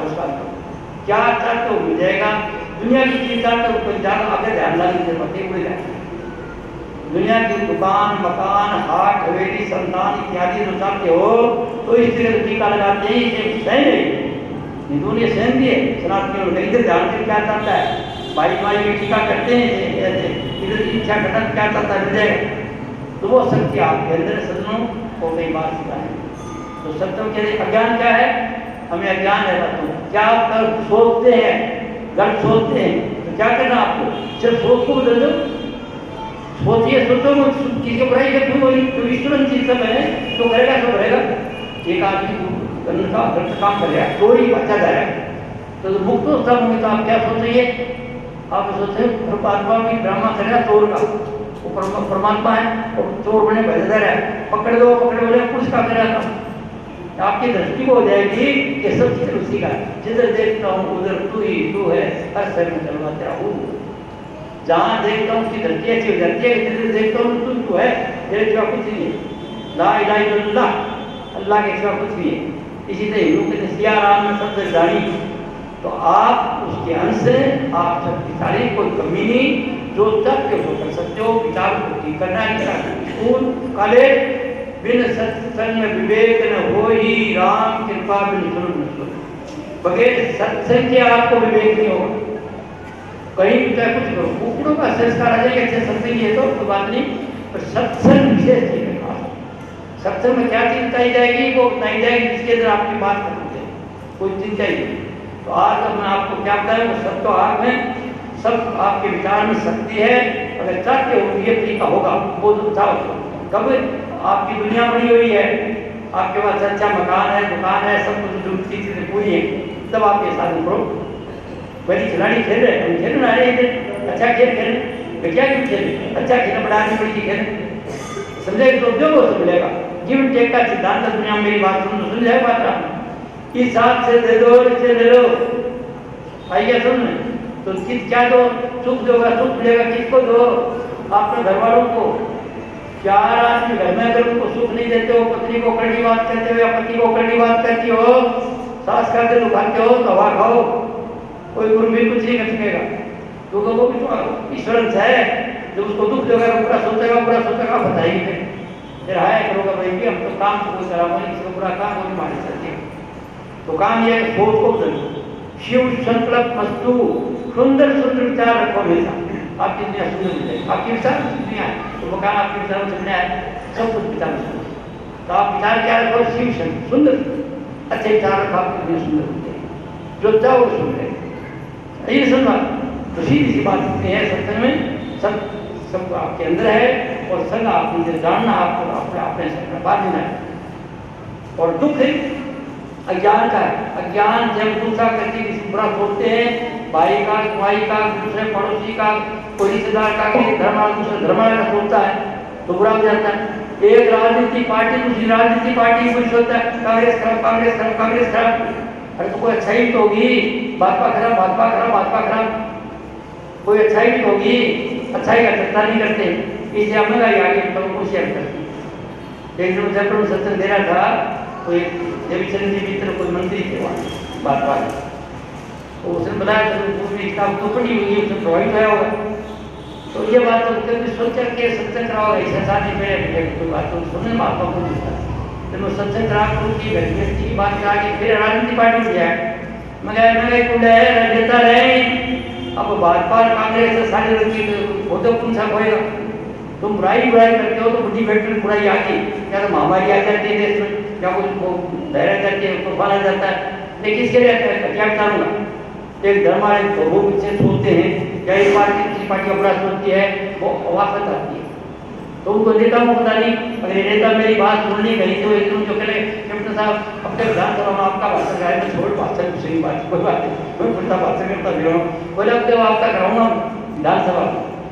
उसका क्या चाहते हो मिल जाएगा, दुनिया की चीज चाहते हो कोई ज़्यादा आगे ध्यान लाने की जरूरत है, दुनिया की दुकान मकान हाट हवेली संतान इत्यादि जो चाहते हो तो इस तरह टीका लगाते हैं, इसे सही नहीं, हिंदुओं ने सहन दिए, सनातनियों ने इधर ध्यान से क्या चाहता है, भाई भाई में टीका करते हैं ऐसे, इधर इच्छा घटन क्या चाहता है मिल जाएगा। तो वो सत्य आपके अंदर सदनों को कई बार सिखाए। तो सत्यों के अज्ञान क्या है, हमें अज्ञान है, क्या आप सोचते हैं गलत सोचते हैं, तो क्या करना आपको, सिर्फ सोच को बदल दो, सोचिए, सोचो किसी को बुराई करती हुई तो ईश्वर चीज सब है, तो करेगा सब रहेगा। एक आदमी का गलत काम कर रहा है, चोरी बच्चा जा रहा है, तो मुक्त सब में तो आप क्या सोचेंगे, आप सोचते परमात्मा की ड्रामा करेगा चोर का, वो परमात्मा है और चोर बने भले जा रहा है, पकड़ दो बोले पुलिस का करेगा काम। आपकी दृष्टि को हो जाएगी कि सब चीज उसी का, जिधर देखता हूँ उधर तू ही तू है, हर शरीर में चलवा तेरा हूँ, जहाँ देखता हूँ उसकी दृष्टि अच्छी हो जाती है, जिधर देखता हूँ तू है, तेरे सिवा कुछ नहीं है, ला इलाहा इल्लल्लाह, अल्लाह के सिवा कुछ नहीं है। इसी तरह हिंदू के सिया राम में शब्द जानी, तो आप उसके अंश से आप शक्तिशाली, कोई कमी नहीं, जो तथ्य हो कर सकते हो, विचार को ठीक करना है। स्कूल कॉलेज बिन सत्संग में विवेक न हो ही, राम कृपा बिन सुन न सुन, बगैर सत्संग के आपको विवेक नहीं होगा, कहीं भी चाहे कुछ करो, ऊपरों का संस्कार आ जाएगा, अच्छा सत्संग है तो कोई बात नहीं, पर सत्संग विशेष चीज है। सत्संग में क्या चीज बताई जाएगी, वो बताई जाएगी जिसके अंदर आपकी बात करनी है, कोई चिंता ही नहीं। तो आज मैं आपको क्या बताया, वो सब तो आप में, सब आपके विचार में शक्ति है, अगर चाहते हो ये तरीका होगा, वो तो चाहो कब आपकी दुनिया बनी हुई है, आपके पास अच्छा मकान है, दुकान है, सब कुछ जरूरत की चीजें पूरी है, तब आप ये साधन करो। बड़ी खिलाड़ी खेल रहे, हम खेल रहे हैं, अच्छा खेल खेल, क्या क्यों खेल, अच्छा खेलना बड़ा आदमी बड़ी खेल, समझेगा तो जो वो मिलेगा। गिव टेक का सिद्धांत दुनिया में, मेरी बात सुन, सुन जाए बात आप, इस हाथ से दे दो, इससे दे दो, आइए सुन, तो किस क्या दो, सुख दोगा, सुख मिलेगा, किसको दो, अपने घर वालों को। चार आदमी घर में अगर उनको सुख नहीं देते हो, पत्नी को कड़वी बात करते हो या पति को कड़वी बात करती हो, सास करते दुखाते हो, तो हवा खाओ, कोई गुरु भी कुछ नहीं कर सकेगा, क्योंकि वो भी तो ईश्वर है, जो उसको दुख देगा बुरा सोचेगा बताइए फिर हाय करोगा भाई भी, हम तो काम से कोई करा नहीं, किसी को बुरा काम को नहीं मार सकते। तो काम ये है सोच को बदलो, शिव संकल्प वस्तु, सुंदर सुंदर विचार रखो हमेशा, आपकी दुनिया सुंदर मिल जाएगी। आपकी विचार दुनिया है, तो मकान आपके विचार में चलने आए, सब कुछ विचार में सुंदर, तो आप विचार क्या रखो, शिव सुंदर, अच्छे विचार रखो, आपकी दुनिया सुंदर मिल जाएगी, जो चाहो वो सुन रहे। ये सुनना तो सीधी सी बात इतनी है, सत्संग में सब आपके अंदर है, और संग आपने जानना, आपको अपने से बात देना है। और दुख अज्ञान का है, अज्ञान जब दूसरा करके किसी बुरा सोचते हैं, भाई का, भाई का, दूसरे पड़ोसी का, कोई रिश्तेदार का, दूसरे धर्म वाला सोचता है तो बुरा हो जाता है। एक राजनीतिक पार्टी दूसरी राजनीतिक पार्टी को सोचता है, कांग्रेस खराब, कांग्रेस खराब, कांग्रेस खराब, अरे तो कोई अच्छाई तो होगी, भाजपा खराब, भाजपा खराब, भाजपा खराब, कोई अच्छाई भी होगी, अच्छाई का चर्चा नहीं करते, इसलिए हम लगाई आगे तो खुशियाँ करते, एक दिन जयपुर में सत्संग दे रहा था, तो एक देवीचंद जी मित्र कोई मंत्री थे वहाँ बात बात, तो उसने बताया तो पूरी किताब तो पढ़ी हुई है, उसने प्रोवाइड किया होगा। तो ये बात तो कभी सोच करके सत्संग कराओ, ऐसा शादी पे कोई बात तो सुनने में आपका कुछ होता है, तो मैं सत्संग करा की गृहस्थी की बात करा के फिर राजनीति पार्टी में जाए, मैं कुंड है देता रहे। अब भाजपा कांग्रेस सारी रखी वो तो कौन सा होएगा, तुम बुराई करते हो तो बुद्धि फैक्ट्री बुराई आती, या तो महामारी आ जाती है देश में, या कुछ धैर्य जाती है, तूफान आ जाता है, लेकिन इसके लिए क्या करूँगा। एक धर्म वाले वो पीछे सोचते हैं, या एक पार्टी दूसरी पार्टी अपराध सोचती है, वो वापस आती है। तो उनको नेता को पता नहीं, अगर नेता मेरी बात सुन ली कहीं तो एकदम जो कहे कैप्टन साहब अपने विधानसभा में आपका भाषण कराए, मैं छोड़ भाषण सही बात कोई बात नहीं, मैं खुलता भाषण करता भी रहूँ, बोले अब तो आपका कराऊंगा विधानसभा।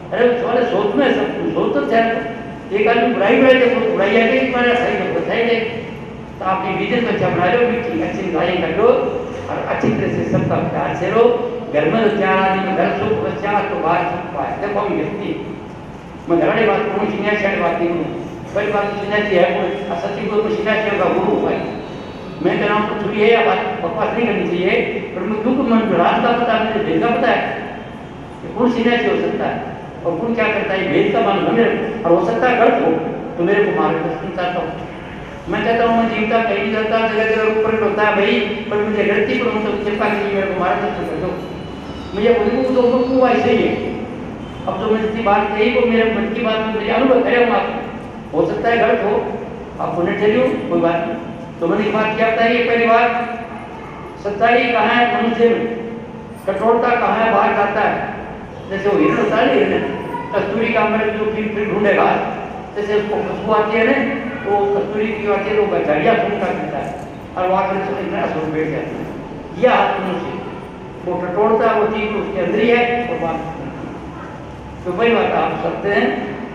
अरे वाले सोच में सब सोच तो चाहे एक आदमी बुराई देखो बुराई आएगी, तुम्हारा सही में बताई जाएगी। तो आपकी विजन को अच्छा बना लो, मीठी अच्छी गाड़ी कर लो और अच्छी तरह से सबका प्यार से रहो। घर में तो 4 आदमी में घर सुख बच्चा तो बाहर सुख पाए। देखो हम व्यक्ति मैं घराड़ी बात करूँ, सिन्यासी बात नहीं करूँ, बड़ी बात सिन्यासी है कोई सचिव को सिन्यासी का गुरु भाई, मैं कह रहा हूँ छुरी है या बात बकवास नहीं करनी चाहिए, पर मैं क्योंकि मन रात का पता है, मुझे भेद का पता है कि कौन सिन्यासी हो सकता है और कौन क्या करता है, भेद का मान बने और हो सकता है गलत हो तो मेरे को मार्गदर्शन चाहता हूँ। मैं कहता हूँ मैं जीवता कहीं नहीं करता, जगह जगह ऊपर होता है भाई, पर मुझे गलती पर तो कृपा कीजिए मेरे को मार्गदर्शन कर दो, मुझे बोली तो ऐसे ही है। अब जो मैं जितनी बात कही वो मेरे मन की बात मेरे अनुभव करे हूँ, आप हो सकता है गलत हो, आप पुनः चलिए कोई बात नहीं। तो मैंने एक बात क्या बताई, पहली बात सच्चाई कहाँ है मनुष्य में, कठोरता कहाँ है बाहर जाता है। जैसे वो हिरण होता है हिरण, कस्तूरी का मेरे जो फिर ढूंढेगा, जैसे उसको खुशबू आती है ना, तो कस्तूरी की आती है तो घड़िया ढूंढता फिरता है और वहाँ कर इतना सुन बैठ जाता है। यह हाथ मनुष्य वो कठोरता वो चीज उसके अंदर ही है और बात तो वही बात आप सकते हैं,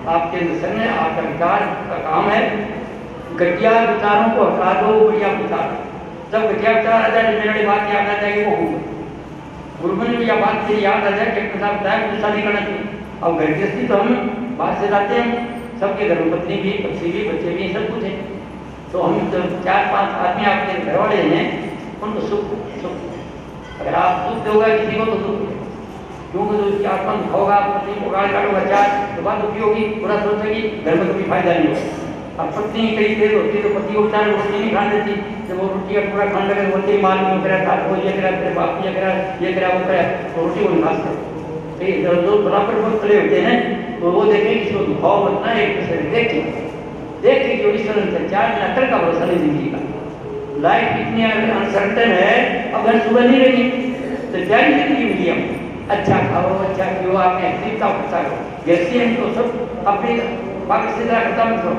आपके मिशन है, आपका विचार का काम है। घटिया विचारों को हटा दो, बढ़िया विचार। जब घटिया विचार आ जाए मेरी बात याद आ जाएगी वो गुरु ने यह बात मुझे याद आ जाए कि बताया गुस्सा नहीं करना चाहिए। अब घर गृहस्थी तो हम बाहर से जाते हैं, सबके घर में पत्नी भी पक्षी भी बच्चे भी सब कुछ है, तो हम जब 4-5 आदमी आपके घर वाले हैं उनको सुख अगर आप सुख दोगे किसी को तो दुख, क्योंकि जो उसकी आत्मा खाओगा पत्नी को गाल काटोगा चार तो बात दुखी होगी, बुरा सोचेगी, घर में कभी फायदा नहीं होगा। अब पत्नी कई देर होती तो पति को बेचारे रोटी नहीं खाने देती, जब वो रोटी का पूरा खाने लगे बोलते माल में करा था वो ये करा तेरे बाप ये करा वो करा तो रोटी को निकाल सकते जो बराबर वक्त खड़े होते हैं तो वो देखें किसी को दुखाव मत ना, एक दूसरे देख के जो इस तरह से 4 दिन अकल का भरोसा नहीं जिंदगी का, लाइफ इतनी अनसर्टन है। अब घर सुबह नहीं रही तो क्या जिंदगी मिली हम, अच्छा खाओ अच्छा पियो, आपने एक्टिवता खर्चा करो, जैसे हम तो सब अपनी पाकट से तरह खर्चा मत करो,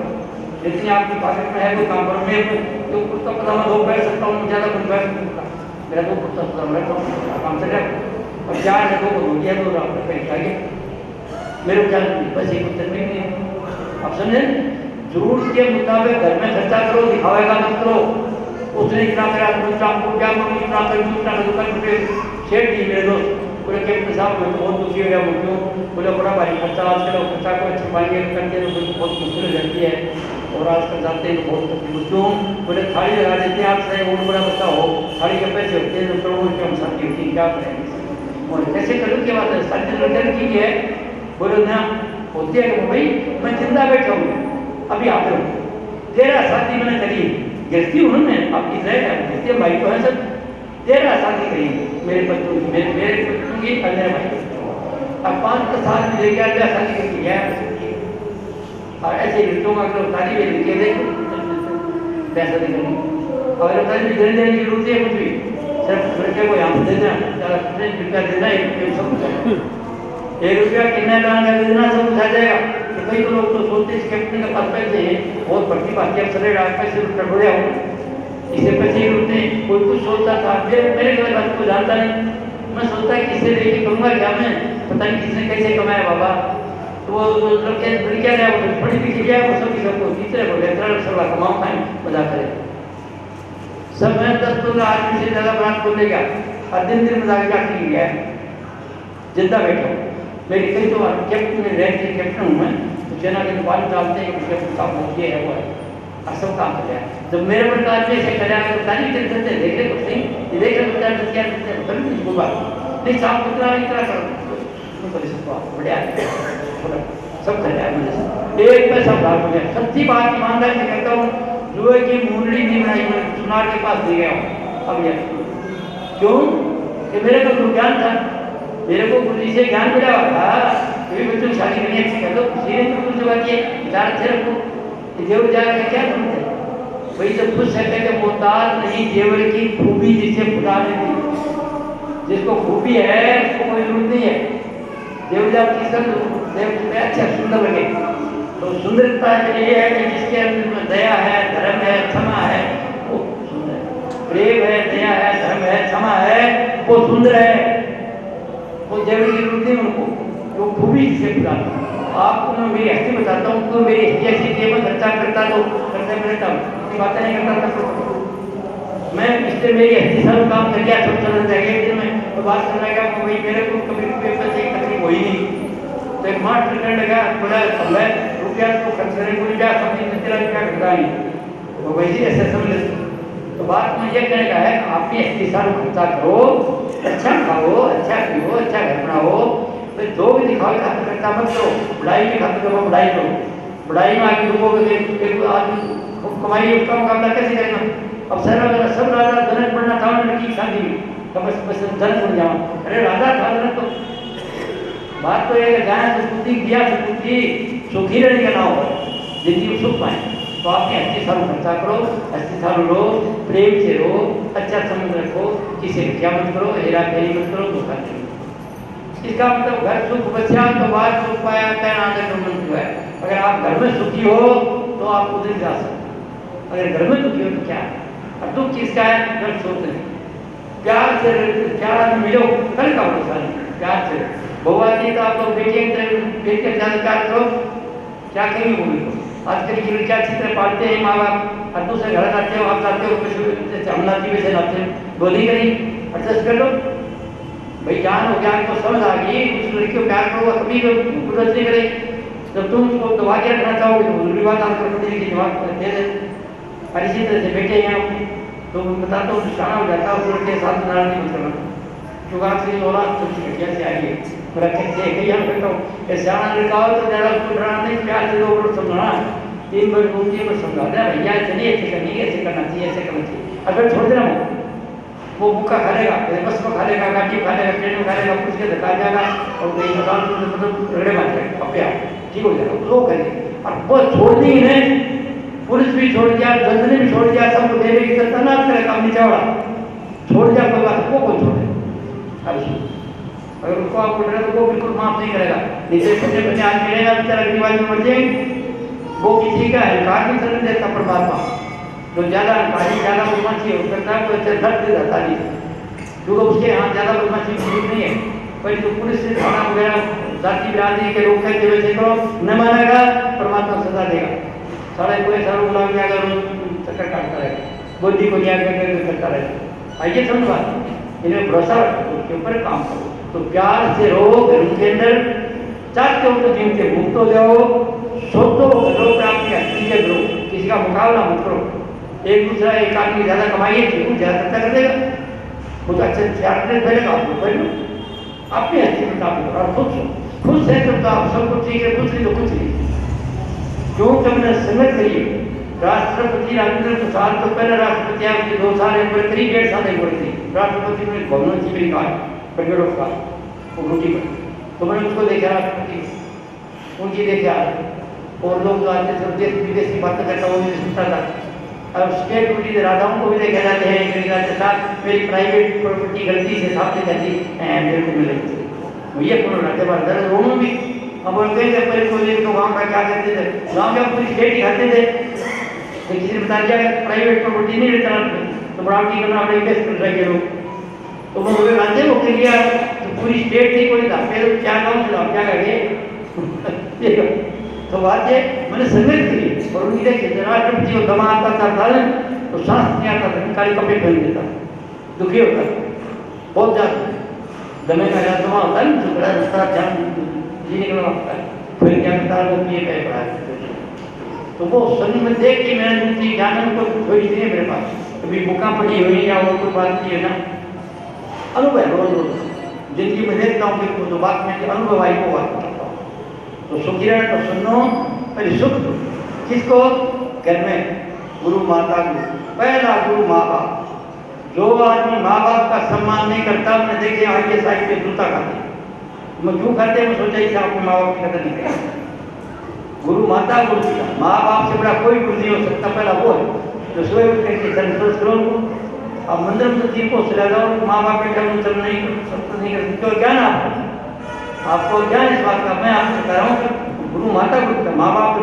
जितनी आपकी पाकट में है वो काम करो। मैं तो कुछ तो पता मैं 2 बैठ सकता हूँ, ज़्यादा कुछ बैठ सकता मेरा 2 कुछ तो बैठता हूँ काम से जाए और 4 है 2 को धो दिया तो आपने पैसे खाइए मेरे ख्याल बस एक उत्तर नहीं है। आप समझे, जरूरत के मुताबिक घर में खर्चा करो, दिखावे का मत करो। उसने इतना करा दूसरा आपको क्या करूँ, इतना कर दूसरा दुकान रुपये शेयर दी मेरे दोस्त पूरे कैप्टन साहब में बहुत दुखी हो गया, क्यों बोले बड़ा भारी खर्चा आजकल खर्चा को अच्छी पाएंगे करते हैं तो बहुत मुश्किल हो जाती है और आजकल जाते हैं तो बहुत तकलीफ, क्यों बोले थाली लगा देते हैं आपसे वो बड़ा बच्चा हो थाली के पैसे होते हैं तो करोड़ों रुपये हम शादी होती है, क्या करेंगे और कैसे करूँ क्या बात है शादी रिटर्न की है, बोले ना होती है कि भाई मैं जिंदा बैठा हूँ अभी आप लोग 13 शादी मैंने करी गृहस्थी उन्होंने आपकी गृहस्थी भाई तो है सर 13 शादी करी मेरे बच्चों की मेरे बच्चों की अन्य भाई अब 5 साल में लेके आ शादी करके गया और ऐसे लड़कियों का अगर शादी में लेके दे पैसा देंगे अगर शादी देने देने की जरूरत है कुछ भी सिर्फ लड़के को यहाँ देना ₹1 देना ₹1 कितना लाना देना सब कुछ आ जाएगा। तो कई तो लोग तो सोचते हैं कैप्टन के पास पैसे हैं बहुत बड़ी बात है चले पैसे टटोरे हूँ इसे पैसे ही होते हैं, कोई कुछ सोचता था मेरे घर बात को जानता नहीं, मैं सोचता है किससे लेके करूँगा क्या मैं पता नहीं किसने कैसे कमाया बाबा, तो वो लड़के लड़कियाँ गया वो पढ़ी लिखी गया वो सभी सबको तीसरे को बेहतर सला कमाओ खाएं मजा करें सब मैं 10-15 आदमी से ज़्यादा ब्रांच खोल गया और दिन मजाक जाती गया जिंदा बैठा हूँ। मेरी कई तो कैप्टन में रह के कैप्टन हूँ मैं तो सेना के दुकान डालते हैं कैप्टन साहब ये है वो है और सब काम कर जाए। जब मेरे पर काज में से कल्याण तो ताली टेंशन से देख ले कुछ नहीं, ये देख ले बच्चा क्या करते हैं कभी कुछ बोला नहीं, साफ सुथरा इतना करो तो कर सकते हो बढ़िया सब कर जाए मुझे एक पैसा भाग हो गया। सच्ची बात ईमानदारी से कहता हूँ, लोहे की मुंडली नहीं बनाई, मैं सुनार के पास दे गया हूँ अब यह क्यों कि मेरे को ज्ञान था, मेरे को गुरु जी से ज्ञान मिला हुआ था। कभी बच्चों की शादी करनी अच्छी कर दो, किसी ने तो कुछ बात ये विचार अच्छे रखो, देव जाकर क्या जरूरत है भाई। जब खुश है कहते मोहताज नहीं देवर की खूबी जिसे खुदा ने दी, जिसको खूबी है उसको कोई जरूरत नहीं है। देवजा की सब देव अच्छा सुंदर लगे तो सुंदरता ये है कि जिसके अंदर में दया है, धर्म है, क्षमा है, वो सुंदर है। प्रेम है, दया है, धर्म है, क्षमा है, वो सुंदर है। वो देवर की जरूरत नहीं उनको, वो खूबी जिसे खुदा। आपको मैं मेरी हस्ती बताता हूँ, तो मेरी हस्ती ऐसी थी, मैं खर्चा करता तो करते रहता हूँ, बातें नहीं करता था मैं। इससे मेरी हस्ती सब काम कर गया, सब चलन जाएगा मैं तो बात करने लगा भाई मेरे को कभी पेपर से तकलीफ हुई नहीं। तो एक मास्टर करने लगा बोला मैं रुपया तो खर्च करने को क्या समझी तेरा क्या करता है वो वैसे ऐसे समझ। तो बात में ये कहने का है आपकी हस्ती साल खर्चा करो, अच्छा खाओ, अच्छा पियो, अच्छा घर बनाओ, तो जो भी दिखाओ खातिर करता मत करो। बढ़ाई भी खातिर करो, बढ़ाई करो, बढ़ाई में आगे लोगों को आदमी कमाई उसका मुकाबला कैसे करेगा। अब सब राजा जनक बनना था लड़की शादी में तो बस धन बन जाओ, अरे राजा था जनक तो बात तो ये जाए सुपुत्री किया सुपुत्री सुखी रहने का ना हो जिंदगी में सुख पाए। तो आपने अच्छी साल खर्चा करो, अच्छी साल लो, प्रेम से रहो, अच्छा संबंध रखो, किसी को क्या मत करो, हेरा फेरी मत करो, धोखा नहीं। इसका मतलब घर सुख बचा तो बाहर सुख पाया है। अगर आप घर में सुखी हो तो आप उधर जा सकते, अगर घर में दुखी हो तो क्या है। अब दुख किसका है, घर सोचते हैं प्यार से प्यार मिलो कल का भरोसा नहीं, प्यार से बउआ जी तो आप लोग बेटे जानकार करो क्या कहेंगे वो भी। आजकल की लड़कियाँ अच्छी तरह पालते हैं माँ बाप, और दूसरे घर जाते हो आप जाते हो हम नाती वैसे नाते बोली करी एडजस्ट कर लो भाई। ज्ञान हो ज्ञान को समझ आ गई, उस लड़की को प्यार करो कभी जरूरत नहीं करे। जब तुम उसको दवा के रखना चाहोगे तो दूसरी बात आपको पत्नी की जवाब दे दे। और इसी तरह से बेटे हैं आपके तो बताता हूँ शाना हो जाता है उस लड़के के साथ नाराज नहीं करना क्योंकि आपकी औलाद छोटी घटिया से आई है। मेरा कहते हैं हम कहता हूँ कि शाना लड़का हो तो ज़्यादा उसको डराना नहीं, प्यार से दो समझाना 3 बार 2 बार समझा दे भैया चलिए ऐसे करनी है, ऐसे करना चाहिए, ऐसे करना चाहिए। अगर छोड़ देना वो भूखा खा लेगा, बस में खा लेगा, गाड़ी खा लेगा, ट्रेन में खा लेगा, पूछ के धक्का जाएगा और कहीं मकान मतलब रगड़े मार जाएगा, अपने आप ठीक हो जाएगा। वो करेंगे और वो छोड़ दी इन्हें, पुलिस भी छोड़ दिया, जज ने भी छोड़ दिया, सबको दे देगी तो तनाव करे काम नहीं चावड़ा छोड़ दिया कोई बात वो कौन छोड़े। अगर उसको आप बोल रहे तो वो बिल्कुल माफ नहीं करेगा, नीचे बच्चे बच्चे आज मिलेगा बेचारा दीवार में मर जाएंगे। वो किसी का हलकार भी चलने देता परमात्मा, जो ज़्यादा हलकारी ज़्यादा बदमाशी हो सकता है वो ऐसे धर दे जाता नहीं क्योंकि उसके यहाँ ज़्यादा बदमाशी मौजूद नहीं है। पर जो पुलिस से थाना वगैरह जाति बिरादरी के लोग कहते वैसे करो न मानेगा परमात्मा सजा देगा। साढ़े कोई सारों गुलाम में अगर चक्कर काटता रहेगा, बुद्धि को न्याय करके करता रहेगा। आइए समझ बात, इन्हें भरोसा रखो, उसके ऊपर काम करो। तो प्यार से रहो घर के अंदर, चाहते हो तो जिनके मुक्त हो जाओ, सोचो करो प्राप्ति अच्छी से करो, किसी का मुकाबला मत करो। एक दूसरा एक आदमी ज़्यादा कमाइए क्यों ज़्यादा खर्चा कर देगा, वो तो अच्छे प्यार से पहले आप लोग पहले अपनी अच्छी मुताबिक करो और खुश है तो आप सब कुछ ठीक है, कुछ नहीं तो कुछ नहीं। क्यों तुमने संगत करिए। राष्ट्रपति राजेंद्र प्रसाद तो पहले राष्ट्रपति आपके 2 साल एक बार करीब 1.5 साल एक बार थी राष्ट्रपति में भवनों की मेरी कहा प्रगड़ों का वो रोटी पर तो मैंने उसको देखा राष्ट्रपति उनकी देखा और लोग जो आते थे देश विदेश की बातें करता वो मुझे सुनता था। अब स्टेट ड्यूटी राजाओं को भी देखा जाते हैं साथ मेरी प्राइवेट प्रॉपर्टी गलती से सामने जाती मेरे को मिलेगी भैया कौन रहते बार दर्द रोनों भी अब बोलते थे पहले कोई तो गाँव का क्या करते थे, गाँव का पूरी स्टेट ही खाते थे तो किसी ने बता दिया प्राइवेट प्रॉपर्टी नहीं रहता तो प्रॉपर्टी करना अपने इन्वेस्ट कर रहे लोग तो वो मुझे जानते वो कर लिया तो पूरी स्टेट थी कोई था फिर क्या गाँव से क्या करेंगे तो बात ये मैंने संगत की और उनकी देखिए राष्ट्रपति को दमा आता था तो सांस नहीं आता था, काले कपड़े पहन देता दुखी होता बहुत ज़्यादा दमे का ज़्यादा दमा होता है तो बड़ा रास्ता ध्यान जीने का होता है फिर क्या करता है वो पिए पे पड़ा तो वो संग में देख के मैंने दूसरी ज्ञान को थोड़ी सी है मेरे पास, कभी बुका पड़ी हुई या वो कोई बात नहीं है ना, अनुभव है रोज रोज जिंदगी में देखता हूँ कि तो बात में अनुभव आई को बात करता हूँ। तो सुखिरण तो सुनो पहले सुख दो किसको, घर में गुरु माता को, पहला गुरु माँ बाप। जो आदमी माँ बाप का सम्मान नहीं करता, मैंने देखे आगे साइड पे जूता खाते, मैं क्यों खाते, मैं सोचा ही अपने माँ बाप की कदर नहीं करें। गुरु माता गुरु पिता, माँ बाप से बड़ा कोई गुरु नहीं हो सकता, पहला वो है जो सुबह उठ करके संतोष करो। अब मंदिर में तो तीन को चला जाओ, माँ बाप के टर्म नहीं कर सकते, ज्ञान आपको ज्ञान इस बात का, मैं आपको कह रहा हूँ कि गुरु माता गुरु पिता, माँ बाप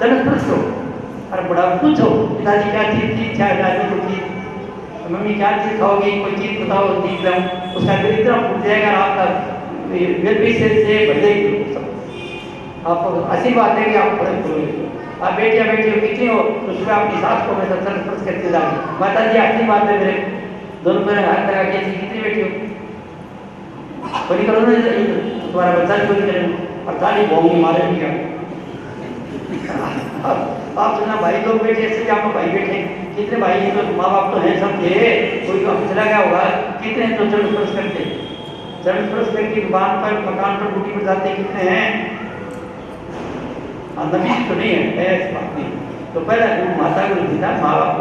चरण स्पर्श करो। अरे बड़ा पूछो पिताजी क्या चीज थी, क्या दादी को चीज, मम्मी क्या चीज खाओगी, कोई चीज बताओ चीज लाऊं, उसका दिल इतना फूट जाएगा आपका से भर जाएगी सब। आपको आशीर्वाद देंगे, आप बड़े करोगे। आप बेटियां बेटियों कितनी हो तो सुबह अपनी सास को हमेशा चरण स्पर्श करते जाए, माता जी आशीर्वाद दे मेरे, दोनों पैर हाथ लगा के कितनी बेटी हो बड़ी करो ना, तुम्हारा बच्चा भी बड़ी करेंगे और ताली बोंगी मारे भी आप सुना भाई लोग बेटे ऐसे आप भाई बेटे कितने भाई हैं, तो माँ बाप तो हैं सब थे, कोई तो चला गया होगा, कितने हैं तो चरण स्पर्श करते, चरण स्पर्श करके दुकान पर मकान पर ड्यूटी पर जाते कितने हैं, नबी तो नहीं है, ऐसी बात नहीं। तो पहला गुरु माता गुरु पिता, माँ बाप